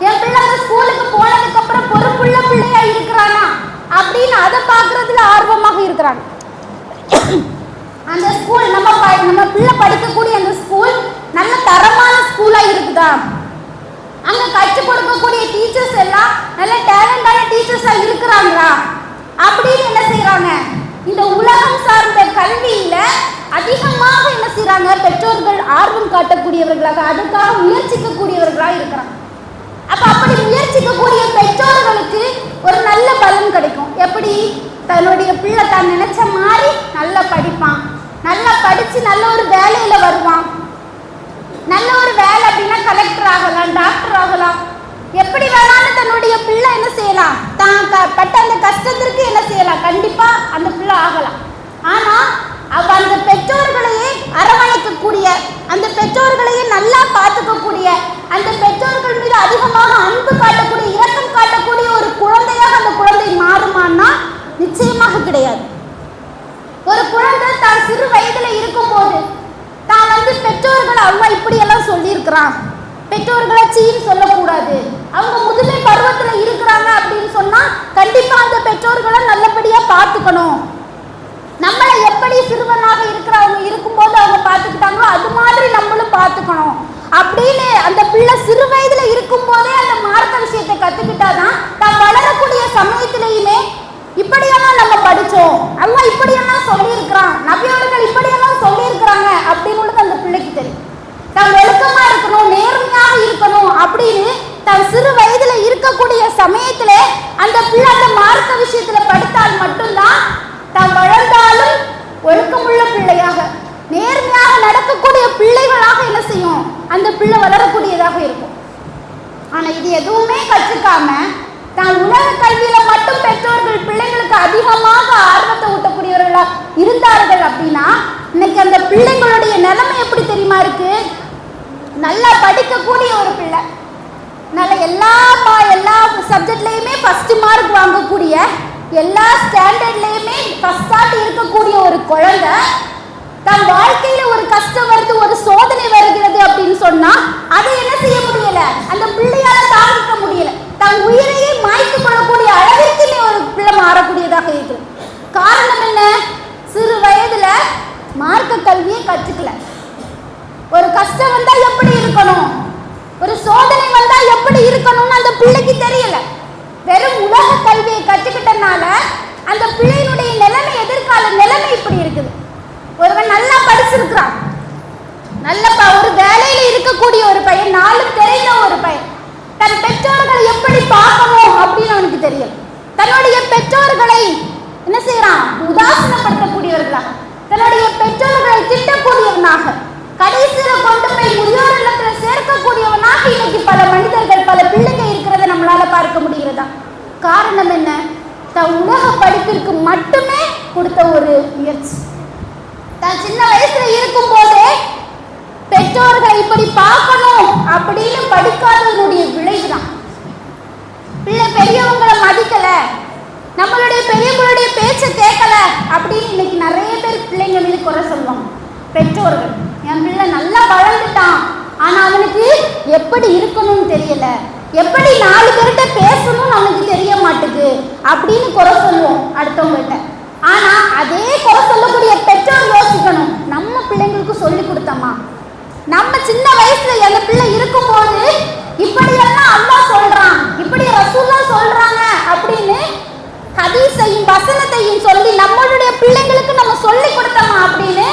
என் பிள்ளை அந்த ஸ்கூலுக்கு போனதுக்கு அப்புறம் பொறுப்புள்ள பிள்ளையா இருக்கிறானா அப்படின்னு அதை பார்க்கறதுல ஆர்வமாக இருக்கிறாங்க. அந்த ஸ்கூல் நம்ம பிள்ளை படிக்கக்கூடிய அந்த ஸ்கூல் நல்ல தரமான ஸ்கூலா இருக்குதா, அங்க கற்றுக் கொடுக்கக்கூடிய டீச்சர்ஸ் எல்லாம் நல்ல டேலண்டான டீச்சர்ஸா இருக்கிறாங்களா அப்படின்னு என்ன செய்யறாங்க? இந்த உலகம் சார்ந்த கல்வியில அதிகமாக என்ன செய்யறாங்க? பெற்றோர்கள் ஆர்வம் காட்டக்கூடியவர்களாக, அதுக்காக முயற்சிக்கக்கூடியவர்களாக இருக்கிறாங்க. அப்ப அப்படி முயற்சிக்கக்கூடிய பெற்றோர்களுக்கு ஒரு நல்ல பலன் கிடைக்கும். எப்படி? தன்னுடைய பிள்ளை தான் நினைச்ச மாதிரி நல்லா படிப்பான், நல்லா படிச்சு நல்ல ஒரு வேலையில வருவான். நல்ல ஒரு வேலை அப்படின்னா கலெக்டர் ஆகலாம், டாக்டர் ஆகலாம், எப்படி வேணாலும் தன்னுடைய பிள்ளை என்ன செய்யலாம்? தான் பட்ட அந்த கஷ்டத்திற்கு என்ன செய்யலாம்? கண்டிப்பா அந்த பிள்ளை ஆகலாம். ஆனா அவ அந்த பெற்றோர்களையே அரவணைக்கக்கூடிய, அந்த பெற்றோர்களையே நல்லா பார்த்துக்கக்கூடிய, அந்த பெற்றோர்கள் மீது அதிகமாக அன்பு காட்டக்கூடிய, இரக்கம் காட்டக்கூடிய ஒரு குழந்தையாக அந்த குழந்தை மாறுமான்னா நிச்சயமாக கிடையாது. ஒரு குழந்தை தான் சிறு வயதுல இருக்கும் போது தான் பெற்றோர்கள் அம்மா இப்படி எல்லாம் சொல்லியிருக்கிறான், பெற்றோர்களை சீன்னு சொல்லக்கூடாது, அவங்க முதுமை பருவத்துல இருக்கிறாங்க அப்படின்னு சொன்னா கண்டிப்பா அந்த பெற்றோர்களை நல்லபடியா பார்த்துக்கணும். நம்மளை எப்படி சிறுவனாக இருக்கிறவங்க இருக்கும்போது அவங்க பார்த்துக்கிட்டாங்களோ அது மாதிரி நம்மளும் பார்த்துக்கணும் அப்படின்னு அந்த பிள்ளை சிறு வயதுல இருக்கும் போதே அந்த மார்க்க விஷயத்தை கத்துக்கிட்டாதான் தான் வளரக்கூடிய சமயத்திலையுமே இப்படியெல்லாம் நம்ம படிச்சோம், அல்லாஹ் இப்படியெல்லாம் சொல்லியிருக்கிறான், நபியவர்கள் இப்படியெல்லாம் சொல்லியிருக்கிறாங்க அப்படின்னு அந்த பிள்ளைக்கு தெரியும். தான் ஒழுக்கமா இருக்கணும், நேர்மையாக இருக்கணும் அப்படின்னு தான் சிறு வயதுல இருக்கக்கூடிய சமயத்துல அந்த பிள்ளை அந்த மார்க்க விஷயத்துல படித்தால் மட்டும்தான் தான் வளர்ந்தாலும் ஒழுக்கமுள்ள பிள்ளையாக, நேர்மையாக நடக்கக்கூடிய பிள்ளைகளாக என்ன செய்யும்? அந்த பிள்ளை வளரக்கூடியதாக இருக்கும். ஆனா இது எதுவுமே கற்றுக்காம தான் உலக கல்வியில மட்டும் பெற்றோர்கள் பிள்ளைங்களுக்கு அதிகமாக ஆர்வத்தை ஊட்டக்கூடியவர்களா இருந்தார்கள் அப்படின்னா இன்னைக்கு அந்த பிள்ளைங்களுடைய நிலைமை எப்படி தெரியுமா இருக்கு? நல்லா படிக்கக்கூடிய ஒரு பிள்ளை, நல்ல எல்லா சப்ஜெக்ட்லயுமே ஃபர்ஸ்ட் மார்க் வாங்கக்கூடிய, எல்லா ஸ்டாண்டர்ட்லயுமே ஃபர்ஸ்ட் இருக்கக்கூடிய ஒரு குழந்தை தன் வாழ்க்கையில ஒரு கஷ்டம் வருது, ஒரு சோதனை வருகிறது அப்படின்னு சொன்னா அதை என்ன செய்ய முடியல? அந்த பிள்ளையால தாங்கிக்க முடியல. தன் உயிரையே மாய்த்து கொள்ளக்கூடிய அளவிற்கு ஒரு பிள்ளை மாறக்கூடியதாக இருக்கு. காரணம் என்ன? சிறு வயதுல மார்க்க கல்வியை கற்றுக்கல. ஒரு கஷ்டம் வந்தா எப்படி இருக்கணும், ஒரு சோதனை வந்தா எப்படி இருக்கணும்னு அந்த பிள்ளைக்கு தெரியல. வெறும் உலக கல்வியை கற்றுக்கிட்டனால அந்த பிள்ளையினுடைய நிலைமை, எதிர்கால நிலைமை இப்படி இருக்குது. ஒருவன் நல்லா படிச்சிருக்கிறான், நல்ல ஒரு வேலையில இருக்கக்கூடிய ஒரு பையன், நாலு தெரிந்த ஒரு பையன், தன் பெற்றோர்களை எப்படி பார்க்கணும் அப்படின்னு அவனுக்கு தெரியும். தன்னுடைய பெற்றோர்களை என்ன செய்யறான்? உதாசீனப்படுத்தக்கூடியவர்களாக, தன்னுடைய பெற்றோர்களை திட்டக்கூடியவனாக, கடைசியில கொண்டு போய் முதியோர் இல்லத்துல சேர்க்கக்கூடியவனாக இன்னைக்கு பல மனிதர்கள், பல பிள்ளைங்க இருக்கிறத நம்மளால பார்க்க முடிகிறதா? காரணம் என்ன? தன் உலக படிப்பிற்கு மட்டுமே கொடுத்த ஒரு முயற்சி. தான் சின்ன வயசுல இருக்கும் போதே பெற்றோர்களை இப்படி பார்க்கணும் அப்படின்னு படிக்காதவனுடைய விளைவுதான். பிள்ளை பெரியவங்களை மதிக்கல, நம்மளுடைய பெரியவங்களுடைய பேச்சை கேட்கல அப்படின்னு இன்னைக்கு நிறைய பேர் பிள்ளைங்க மீது குறை சொல்லுவாங்க. பெற்றோர்கள், என் பிள்ளை நல்லா வளர்ந்துட்டான், ஆனா அவனுக்கு எப்படி இருக்கணும்னு தெரியல, எப்படி நாலு பேர்கிட்ட பேசணும்னு அவனுக்கு தெரிய மாட்டுது அப்படின்னு குறை சொல்லுவோம் அடுத்தவங்கள்ட்ட. ஆனா அதே குறை சொல்லக்கூடிய பெற்றோர் யோசிக்கணும், நம்ம பிள்ளைங்களுக்கு சொல்லி கொடுத்தோமா? நம்ம சின்ன வயசுல அந்த பிள்ளை இருக்கும்போது இப்படியெல்லாம் அல்லாஹ் சொல்றான், இப்படி ரசூலுல்லாஹ் சொல்றாங்க அப்படின்னு ஹதீஸையும் வசனத்தையும் சொல்லி நம்மளுடைய பிள்ளைங்களுக்கு நம்ம சொல்லி கொடுத்தோமா அப்படின்னு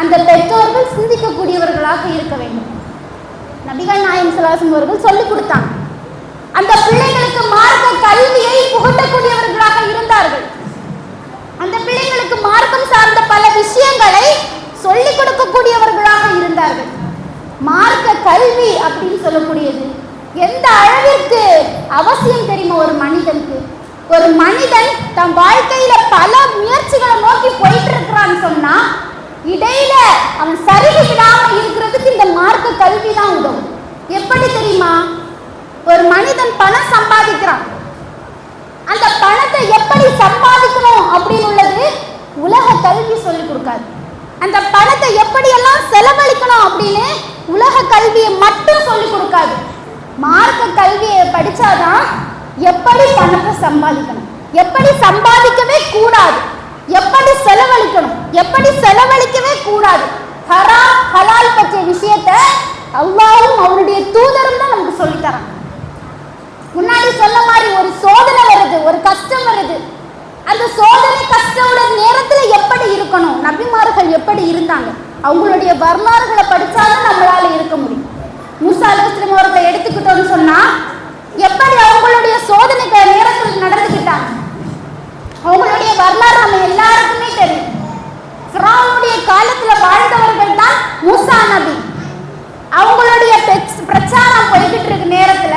அந்த பெற்றோர்கள் சிந்திக்கக்கூடியவர்களாக இருக்க வேண்டும். நபிகள் நாயகம் ஸல்லல்லாஹு அலைஹி வஸல்லம் அவர்கள் சொல்லிக் கொடுத்தாங்க. அந்த பிள்ளைகளுக்கு மார்க்க கல்வியை புகட்டக்கூடியவர்களாக இருந்தார்கள். அந்த பிள்ளைகளுக்கு மார்க்கம் சார்ந்த பல விஷயங்களை சொல்லிக் கொடுக்கக்கூடியவர்களாக இருந்தார்கள். மார்க்க கல்வி அப்படின்னு சொல்லக்கூடியது எந்த அளவிற்கு அவசியம் தெரியுமா ஒரு மனிதனுக்கு? ஒரு மனிதன் தன் வாழ்க்கையில பல முயற்சிகளை நோக்கி போயிட்டு இருக்கிறான்னு சொன்னா இடையில அவன் சரிவு விடாம இருக்கிறதுக்கு இந்த மார்க்க கல்வி தான் உதவும். எப்படி தெரியுமா? ஒரு மனிதன் பணம் சம்பாதிக்கிறான். அந்த பணத்தை எப்படி சம்பாதிக்கணும் அப்படின்னு உள்ளது உலக கல்வி சொல்லிக் கொடுக்காது. அந்த பணத்தை எப்படியெல்லாம் செலவழிக்கணும் அப்படின்னு உலக கல்வியை மட்டும் சொல்லிக் கொடுக்காது. மார்க்க கல்வியை படிச்சாதான் எப்படி பணத்தை சம்பாதிக்கணும், எப்படி சம்பாதிக்கவே கூடாது, எப்படி செலவழிக்கணும், எப்படி செலவழிக்கவே கூடாது, ஹராம் ஹலால் பற்றிய விஷயத்த அல்லாஹ்வும் அவருடைய தூதரும் தான் நமக்கு சொல்லித்தராங்க. முன்னாடி சொன்ன மாதிரி ஒரு சோதனை வருது, ஒரு கஷ்டம் வருது. அந்த சோதனை கஷ்டோட நேரத்துல எப்படி இருக்கணும், நபிமார்கள் எப்படி இருந்தாங்க, அவங்களுடைய வரலாறுகளை படிச்சாலும் நம்மளால இருக்க முடியும். மூசா அலைஹிஸ்ஸலாம் அவர்களை எடுத்துக்கிட்டோம்னு சொன்னா எப்படி அவங்களுடைய சோதனை நேரத்தில் நடந்துக்கிட்டாங்க, அவங்களுடைய வரலாறு நம்ம எல்லாருக்குமே தெரியும். ஃபிரௌனுடைய காலத்துல வாழ்ந்தவர்கள் தான் மூசா நபி. அவங்களுடைய பிரச்சாரம் போய்கிட்டு இருக்க நேரத்துல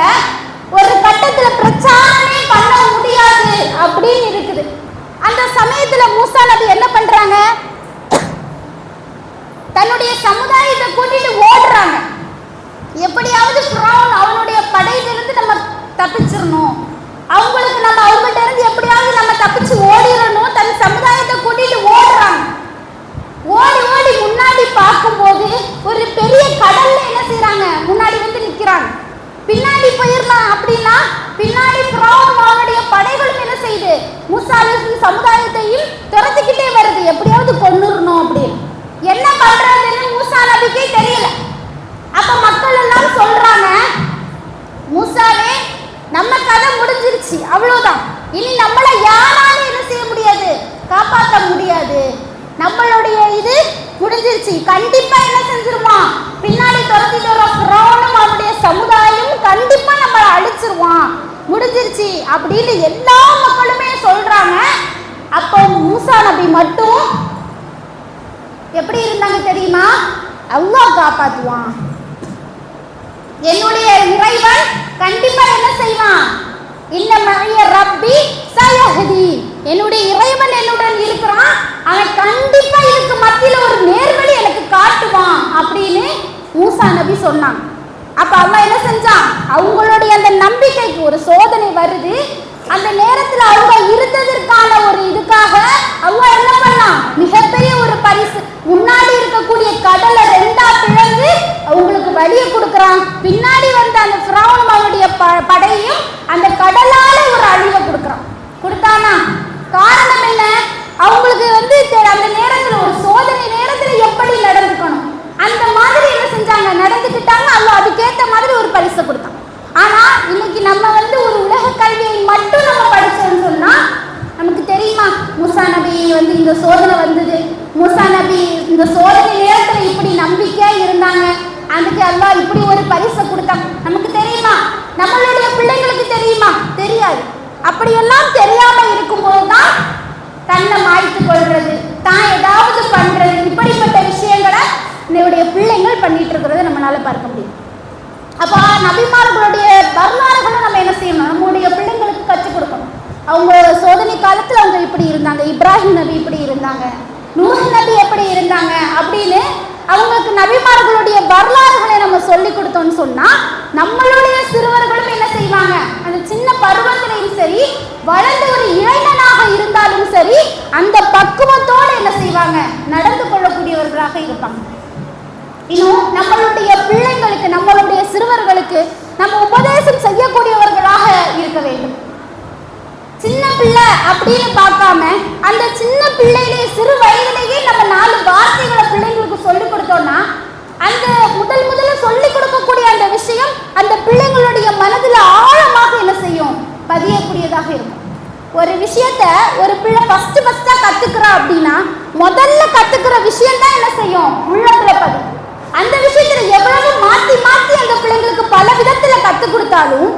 ஒரு கட்டத்துல பிரச்சாரமே பண்ண முடியாது அப்படின்னு இருக்குது. அந்த சமயத்துல மூசா நபி என்ன பண்றாங்க? தன்னுடைய சமுதாயத்தை கூட்டிட்டு ஓடுறாங்க. எப்படியாவது ஃபிரௌன் அவனுடைய படையிலிருந்து நம்ம தப்பிச்சிடணும், அவங்களுக்கு நம்ம அவங்கள்ட்ட இருந்து எப்படியாவது நம்ம தப்பிச்சு ஓடிடணும். தன் சமுதாயத்தை கூட்டிட்டு ஓடுறாங்க. ஓடி ஓடி முன்னாடி பார்க்கும்போது ஒரு பெரிய கடல்ல என்ன செய்யறாங்க, முன்னாடி வந்து நிக்கிறாங்க. பின்னாடி போயிடலாம் அப்படின்னா பின்னாடி ஃபிரௌன் அவனுடைய படைகளும் என்ன செய்யுது, மூசா அலைஹிஸ்ஸலாம் சமுதாயத்தையும் துரத்திக்கிட்டே வருது, எப்படியாவது கொன்னுறணும் அப்படின்னு. என்ன பண்றதுன்னு மூசா நபிக்கே தெரியல. அப்ப மக்கள் எல்லாம் சொல்றாங்க, மூசாவே நம்ம கதை முடிஞ்சிருச்சு, அவ்வளவுதான், இனி நம்மளை யாராலும் என்ன செய்ய முடியாது, காப்பாற்ற முடியாது, நம்மளுடைய இது முடிஞ்சிருச்சு, கண்டிப்பா என்ன செஞ்சிருவான், பின்னாடி துரத்திட்டு வர ஃபிரௌனும் அவனுடைய சமுதாயம் கண்டிப்பா நம்மளை அழிச்சிருவான், முடிஞ்சிருச்சு அப்படின்னு எல்லா மக்களுமே சொல்றாங்க. அப்போ மூசா நபி மட்டும் எப்படி இருந்தாங்க தெரியுமா? அல்லாஹ் காப்பாத்துவான், என்னுடைய இறைவன் கண்டிப்பா என்ன செய்வான், இன்ன மஇய ரப்பி சயஹ்தி, என்னுடைய இறைவன் என்னுடன் இருக்கிறான், அவன் கண்டிப்பா இதுக்கு மத்தியில ஒரு நேர்வழி எனக்கு காட்டுவான் அப்படின்னு மூசா நபி சொன்னாங்க. அப்ப அல்லாஹ் என்ன செஞ்சான், அவங்களுடைய அந்த நம்பிக்கைக்கு ஒரு சோதனை வருது. அந்த நேரத்துல அவங்க இருந்ததற்கான ஒரு இதுக்காக அல்லாஹ் என்ன பண்ணான், மிகப்பெரிய ஒரு பரிசு, முன்னாடி இருக்கக்கூடிய கடலை ரெண்டா பிளந்து அவங்களுக்கு வழியை கொடுக்குறான். பின்னாடி வந்த அந்த ஃபிரௌன் அவனுடைய படையும் அந்த கடலால ஒரு அழிவை கொடுத்தானா? காரணம் என்ன? அவங்களுக்கு வந்து அந்த நேரத்துல ஒரு சோதனை நேரத்துல எப்படி நடந்துக்கணும் அந்த மாதிரி என்ன செஞ்சாங்க, நடந்துக்கிட்டாங்க. அல்லாஹ் அதுக்கேற்ற மாதிரி ஒரு பரிசை கொடுத்தான். ஆனா இன்னைக்கு நம்ம வந்து ஒரு உலக கல்வியை மட்டும் நம்ம படிச்சோம்னு சொன்னா நமக்கு தெரியுமா, மூசா நபி வந்து இந்த சோதனை வந்தது, மூசா நபி இந்த சோதனை நேரத்துல இப்படி நம்பிக்கையா இருந்தாங்க, அதுக்கு அல்லாஹ் இப்படி ஒரு பரிசை கொடுத்தாங்க, நமக்கு தெரியுமா? நம்மளுடைய பிள்ளைங்களுக்கு தெரியுமா? தெரியாது. அப்படியெல்லாம் தெரியாம இருக்கும்போது தான் தன்னை மாய்த்து கொள்றது, தான் ஏதாவது பண்றது, இப்படிப்பட்ட விஷயங்களை என்னுடைய பிள்ளைங்கள் பண்ணிட்டு இருக்கிறத நம்மளால பார்க்க முடியும். அப்போ நபிமார்களுடைய வரலாறுகளை நம்ம என்ன செய்யணும், நம்முடைய பிள்ளைங்களுக்கு கற்றுக் கொடுக்கணும். அவங்க சோதனை காலத்துல அவங்க இப்படி இருந்தாங்க, இப்ராஹிம் நபி இப்படி இருந்தாங்க, நூஹ் நபி எப்படி இருந்தாங்க அப்படின்னு அவங்களுக்கு நபிமார்களுடைய வரலாறுகளை நம்ம சொல்லி கொடுத்தோம்னு சொன்னா நம்மளுடைய சிறுவர்களும் என்ன செய்வாங்க, அந்த சின்ன பருவத்திலையும் சரி வளர்ந்து ஒரு இளைஞனாக இருந்தாலும் சரி அந்த பக்குவத்தோடு என்ன செய்வாங்க, நடந்து கொள்ளக்கூடியவர்களாக இருப்பாங்க. இன்னும் நம்மளுடைய பிள்ளைங்களுக்கு, நம்மளுடைய சிறுவர்களுக்கு நம்ம உபதேசம் செய்யக்கூடியவர்களாக இருக்க வேண்டும். சின்ன பிள்ளை அப்படின்னு பார்க்காம அந்த சின்ன பிள்ளையிலேயே சிறு வயதிலேயே நம்ம 4 வார்த்தைகளை பிள்ளைங்களுக்கு சொல்லிக் கொடுத்தோம்னா அந்த முதல்ல சொல்லிக் கொடுக்கக்கூடிய அந்த விஷயம் அந்த பிள்ளைங்களுடைய மனதில் ஆழமாக என்ன செய்யும், பதியக்கூடியதாக இருக்கும். ஒரு விஷயத்த ஒரு பிள்ளை ஃபர்ஸ்டா கத்துக்கிறா அப்படின்னா முதல்ல கத்துக்கிற விஷயம் தான் என்ன செய்யும், உள்ளத்துல பதியும். அந்த விஷயத்துல எவ்வளவு மாத்தி மாத்தி அந்த பிள்ளைங்களுக்கு பல விதத்துல கற்றுக் கொடுத்தாலும்,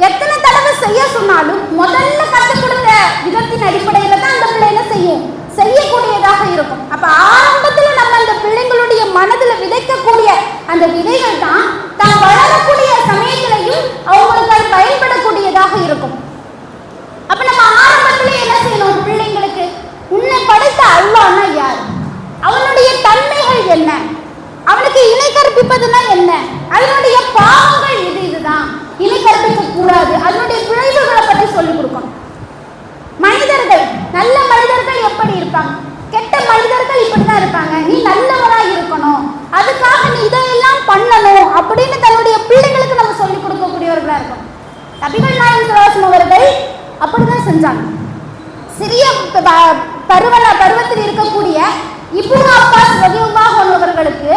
எத்தனை தடவை செய்ய சொன்னாலும் முதல்ல கற்றுக் கொடுத்த விதத்தின் அடிப்படையில தான் அந்த பிள்ளை என்ன செய்யக்கூடியதாக இருக்கும். அப்ப ஆரம்பத்துல நம்ம அந்த பிள்ளைங்களுடைய மனதில் விதைக்கக்கூடிய அந்த விதைகள் தான் தான் வளரக்கூடிய சமயத்திலையும் அவங்களுக்கு அது பயன்படக்கூடியதாக இருக்கும். அப்ப நம்ம ஆரம்பத்திலே என்ன செய்யணும்? பிள்ளைங்களுக்கு உன்னை படைத்த அல்லாஹ்னா யார், அவனுடைய தன்மைகள் என்ன, அவனுக்கு இணை கற்பிப்பதுன்னா என்ன, அதனுடைய பாவங்கள் இதுதான், இணை கற்பிக்க கூடாது, அதனுடைய விளைவுகளை பற்றி சொல்லிக் கொடுக்கணும். மனிதர்கள், நல்ல மனிதர்கள் எப்படி இருப்பாங்க, கெட்ட மனிதர்கள் இப்படிதான் இருப்பாங்க, நீ நல்லவரா இருக்கணும், அதுக்காக நீ இதையெல்லாம் பண்ணணும் அப்படின்னு தன்னுடைய பிள்ளைங்களுக்கு நம்ம சொல்லிக் கொடுக்கக்கூடியவர்களா இருக்கணும். நபிகள் நாயகம் ஸல்லல்லாஹு அலைஹி வஸல்லம் அவர்கள் அப்படிதான் செஞ்சாங்க. சிறிய பருவத்தில் இருக்கக்கூடிய இப்னு அப்பாஸ் ரலியல்லாஹு அன்ஹு அவர்களுக்கு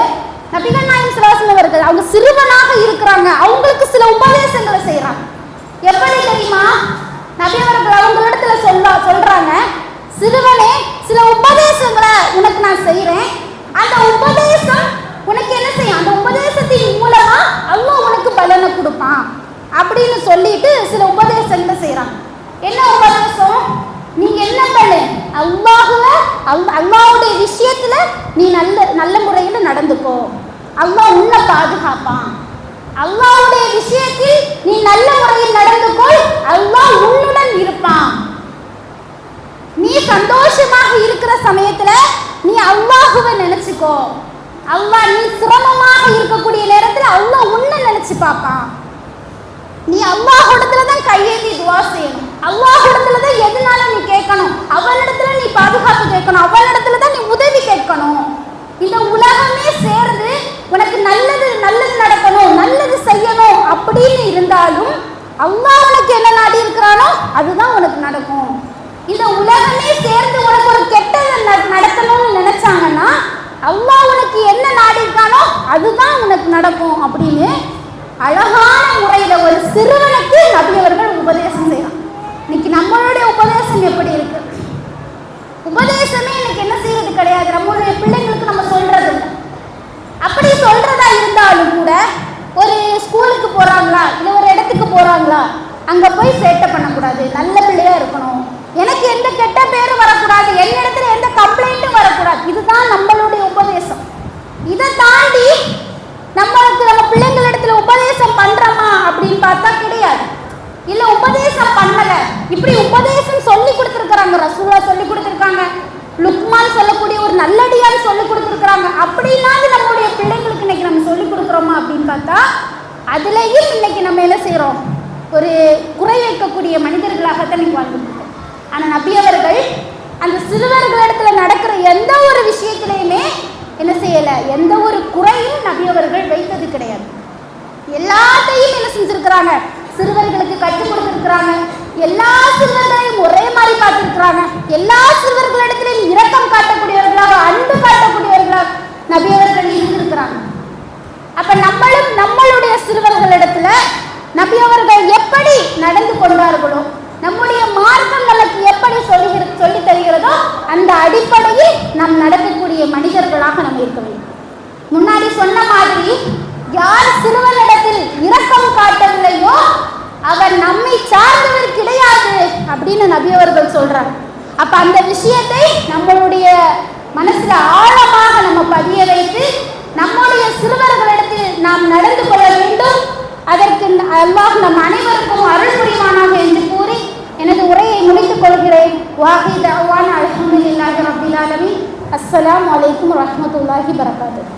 நபிகள் நாயகம் ஸல்லல்லாஹு அலைஹி வஸல்லம் அவர்கள் அவங்க சிறுவனாக இருக்கிறாங்க, அவங்களுக்கு சில உபதேசங்களை செய்யறாங்க. எப்படி தெரியுமா? நபி அவர்கள் அவங்களிடத்துல சொல்றாங்க, சிறுவனே சில உபதேசங்களை உனக்கு நான் செய்யறேன், அந்த உபதேசம் உனக்கு என்ன செய்யும், அந்த உபதேசத்தின் மூலமா அல்லாஹ் உனக்கு பலனை கொடுப்பான் அப்படின்னு சொல்லிட்டு சில உபதேசங்களை செய்யறாங்க. என்ன உபதேசம்? நீங்க என்ன பண்ணு, அல்லாஹ்வுடைய விஷயத்துல நீ நல்ல முறையில் நடந்துக்கோ, அல்லாஹ் உன்னை பாதுகாப்பான், அல்லாஹ்வுடைய விஷயத்தில் நீ நல்ல முறையில் நடந்துக்கொள், அல்லாஹ் உன்னுடன் இருப்பான். நீ சந்தோஷமாக இருக்கிற சமயத்துல நீ அல்லாஹ்வை நினைச்சுக்கோ, அல்லாஹ் நீ சிரமமாக இருக்கக்கூடிய நேரத்துல அல்லாஹ் உன்னை நினைச்சு பார்ப்பான். நீ அல்லாஹ்விடத்துல தான் கையேந்தி துஆ செய்யணும், அல்லாஹ்விடத்துல தான் எதுனாலும் நீ கேட்கணும், அவனிடத்துல நீ பாதுகாப்பு கேட்கணும், அவனிடத்துல தான் நீ உதவி கேட்கணும். இந்த உலகமே சேர்ந்து உனக்கு நல்லது நடக்கணும், நல்லது செய்யணும் அப்படின்னு இருந்தாலும் அல்லாஹ் உனக்கு என்ன நாடி இருக்கிறானோ அதுதான் உனக்கு நடக்கும். இந்த உலகமே சேர்ந்து உனக்கு ஒரு கெட்டதை நடத்தணும்னு நினைச்சாங்கன்னா அல்லாஹ் உனக்கு என்ன நாடி இருக்கானோ அதுதான் உனக்கு நடக்கும் அப்படின்னு அழகான முறையில ஒரு சிறுவனுக்கு நபி அவர்கள் உபதேசம் செய்யலாம். இன்னைக்கு நம்மளுடைய உபதேசம் எப்படி இருக்கு? உபதேசமே இன்னைக்கு என்ன செய்யறது கிடையாது, நம்மளுடைய பிள்ளைங்களுக்கு நம்ம சொல்றது இல்லை. அப்படி சொல்றதா இருந்தாலும் கூட ஒரு ஸ்கூலுக்கு போறாங்களா இல்லை ஒரு இடத்துக்கு போறாங்களா, அங்க போய் சேட்டை பண்ணக்கூடாது, நல்ல பிள்ளையா இருக்கணும், எனக்கு எந்த கெட்ட பேரும் வரக்கூடாது, என்னிடத்துல எந்த கம்ப்ளைண்ட்டும் வரக்கூடாது, இதுதான் நம்மளுடைய உபதேசம். இதை தாண்டி நம்மளுக்கு நம்ம பிள்ளைங்களிடத்துல உபதேசம் பண்றோமா அப்படின்னு பார்த்தா கிடையாது. இல்ல உபதேசம் பண்ணல, இப்படி உபதேசம் சொல்லி கொடுத்துருக்காங்க, ரசூலுல்லாஹ் சொல்லி கொடுத்துருக்காங்க, லுக்மான் சொல்லக்கூடிய ஒரு நல்லடியார் சொல்லி கொடுத்துருக்காங்க, அப்படின்னா நம்மளுடைய பிள்ளைங்களுக்கு இன்னைக்கு நம்ம சொல்லி கொடுக்குறோமா அப்படின்னு பார்த்தா அதுலேயும் இன்னைக்கு நம்ம என்ன செய்யறோம், ஒரு குறை வைக்கக்கூடிய மனிதர்களாகத்தான் இன்னைக்கு வாழ்ந்துட்டு இருக்கோம். ஆனால் நபி அவர்கள் அந்த சிறுவர்களிடத்துல நடக்கிற எந்த ஒரு விஷயத்திலையுமே என்ன செய்யலை, எந்த ஒரு குறையும் நபி அவர்கள் வைத்தது கிடையாது. எல்லாத்தையும் என்ன செஞ்சிருக்கிறாங்க, சிறுவர்களுக்கு கற்றுக் கொடுத்திருக்கிறாங்க, எல்லா சிறுவர்களையும் ஒரே மாதிரி பார்த்திருக்கிறாங்க, எல்லா சிறுவர்களிடத்திலும் இரக்கம் காட்டக்கூடியவர்களாக அன்பு காட்டக்கூடியவர்களாக நபி அவர்கள் இருந்திருக்கிறாங்க. அப்ப நம்மளுடைய சிறுவர்களிடத்துல நபி அவர்கள் எப்படி நடந்து கொண்டார்களோ, நம்முடைய மார்க்கம் நமக்கு எப்படி சொல்லி தருகிறதோ அந்த அடிப்படையில் நாம் நடக்கக்கூடிய மனிதர்களாக நம்ம இருக்க வேண்டும். முன்னாடி சொன்ன மாதிரி யார் சிறுவனிடத்தில் இரக்கம் காட்டவில்லையோ அவர் நம்மை சார்ந்தவர் கிடையாது அப்படின்னு நபி அவர்கள் சொல்றாங்க. அப்ப அந்த விஷயத்தை நம்மளுடைய மனசுல ஆழமாக நம்ம பதிய வைத்து நம்முடைய சிறுவர்களிடத்தில் நாம் நடந்து கொள்ள வேண்டும். அதற்கு அல்லாஹ் நம் அனைவருக்கும் அருள் புரிவானாக என்று கூறி எனது உரையை முடித்துக் கொள்கிறேன். வாஹி தஅவானா அல்ஹம்துலில்லாஹி ரப்பில் ஆலமீன். அஸ்ஸலாமு அலைக்கும் வரஹ்மத்துல்லாஹி வபரகாத்துஹு.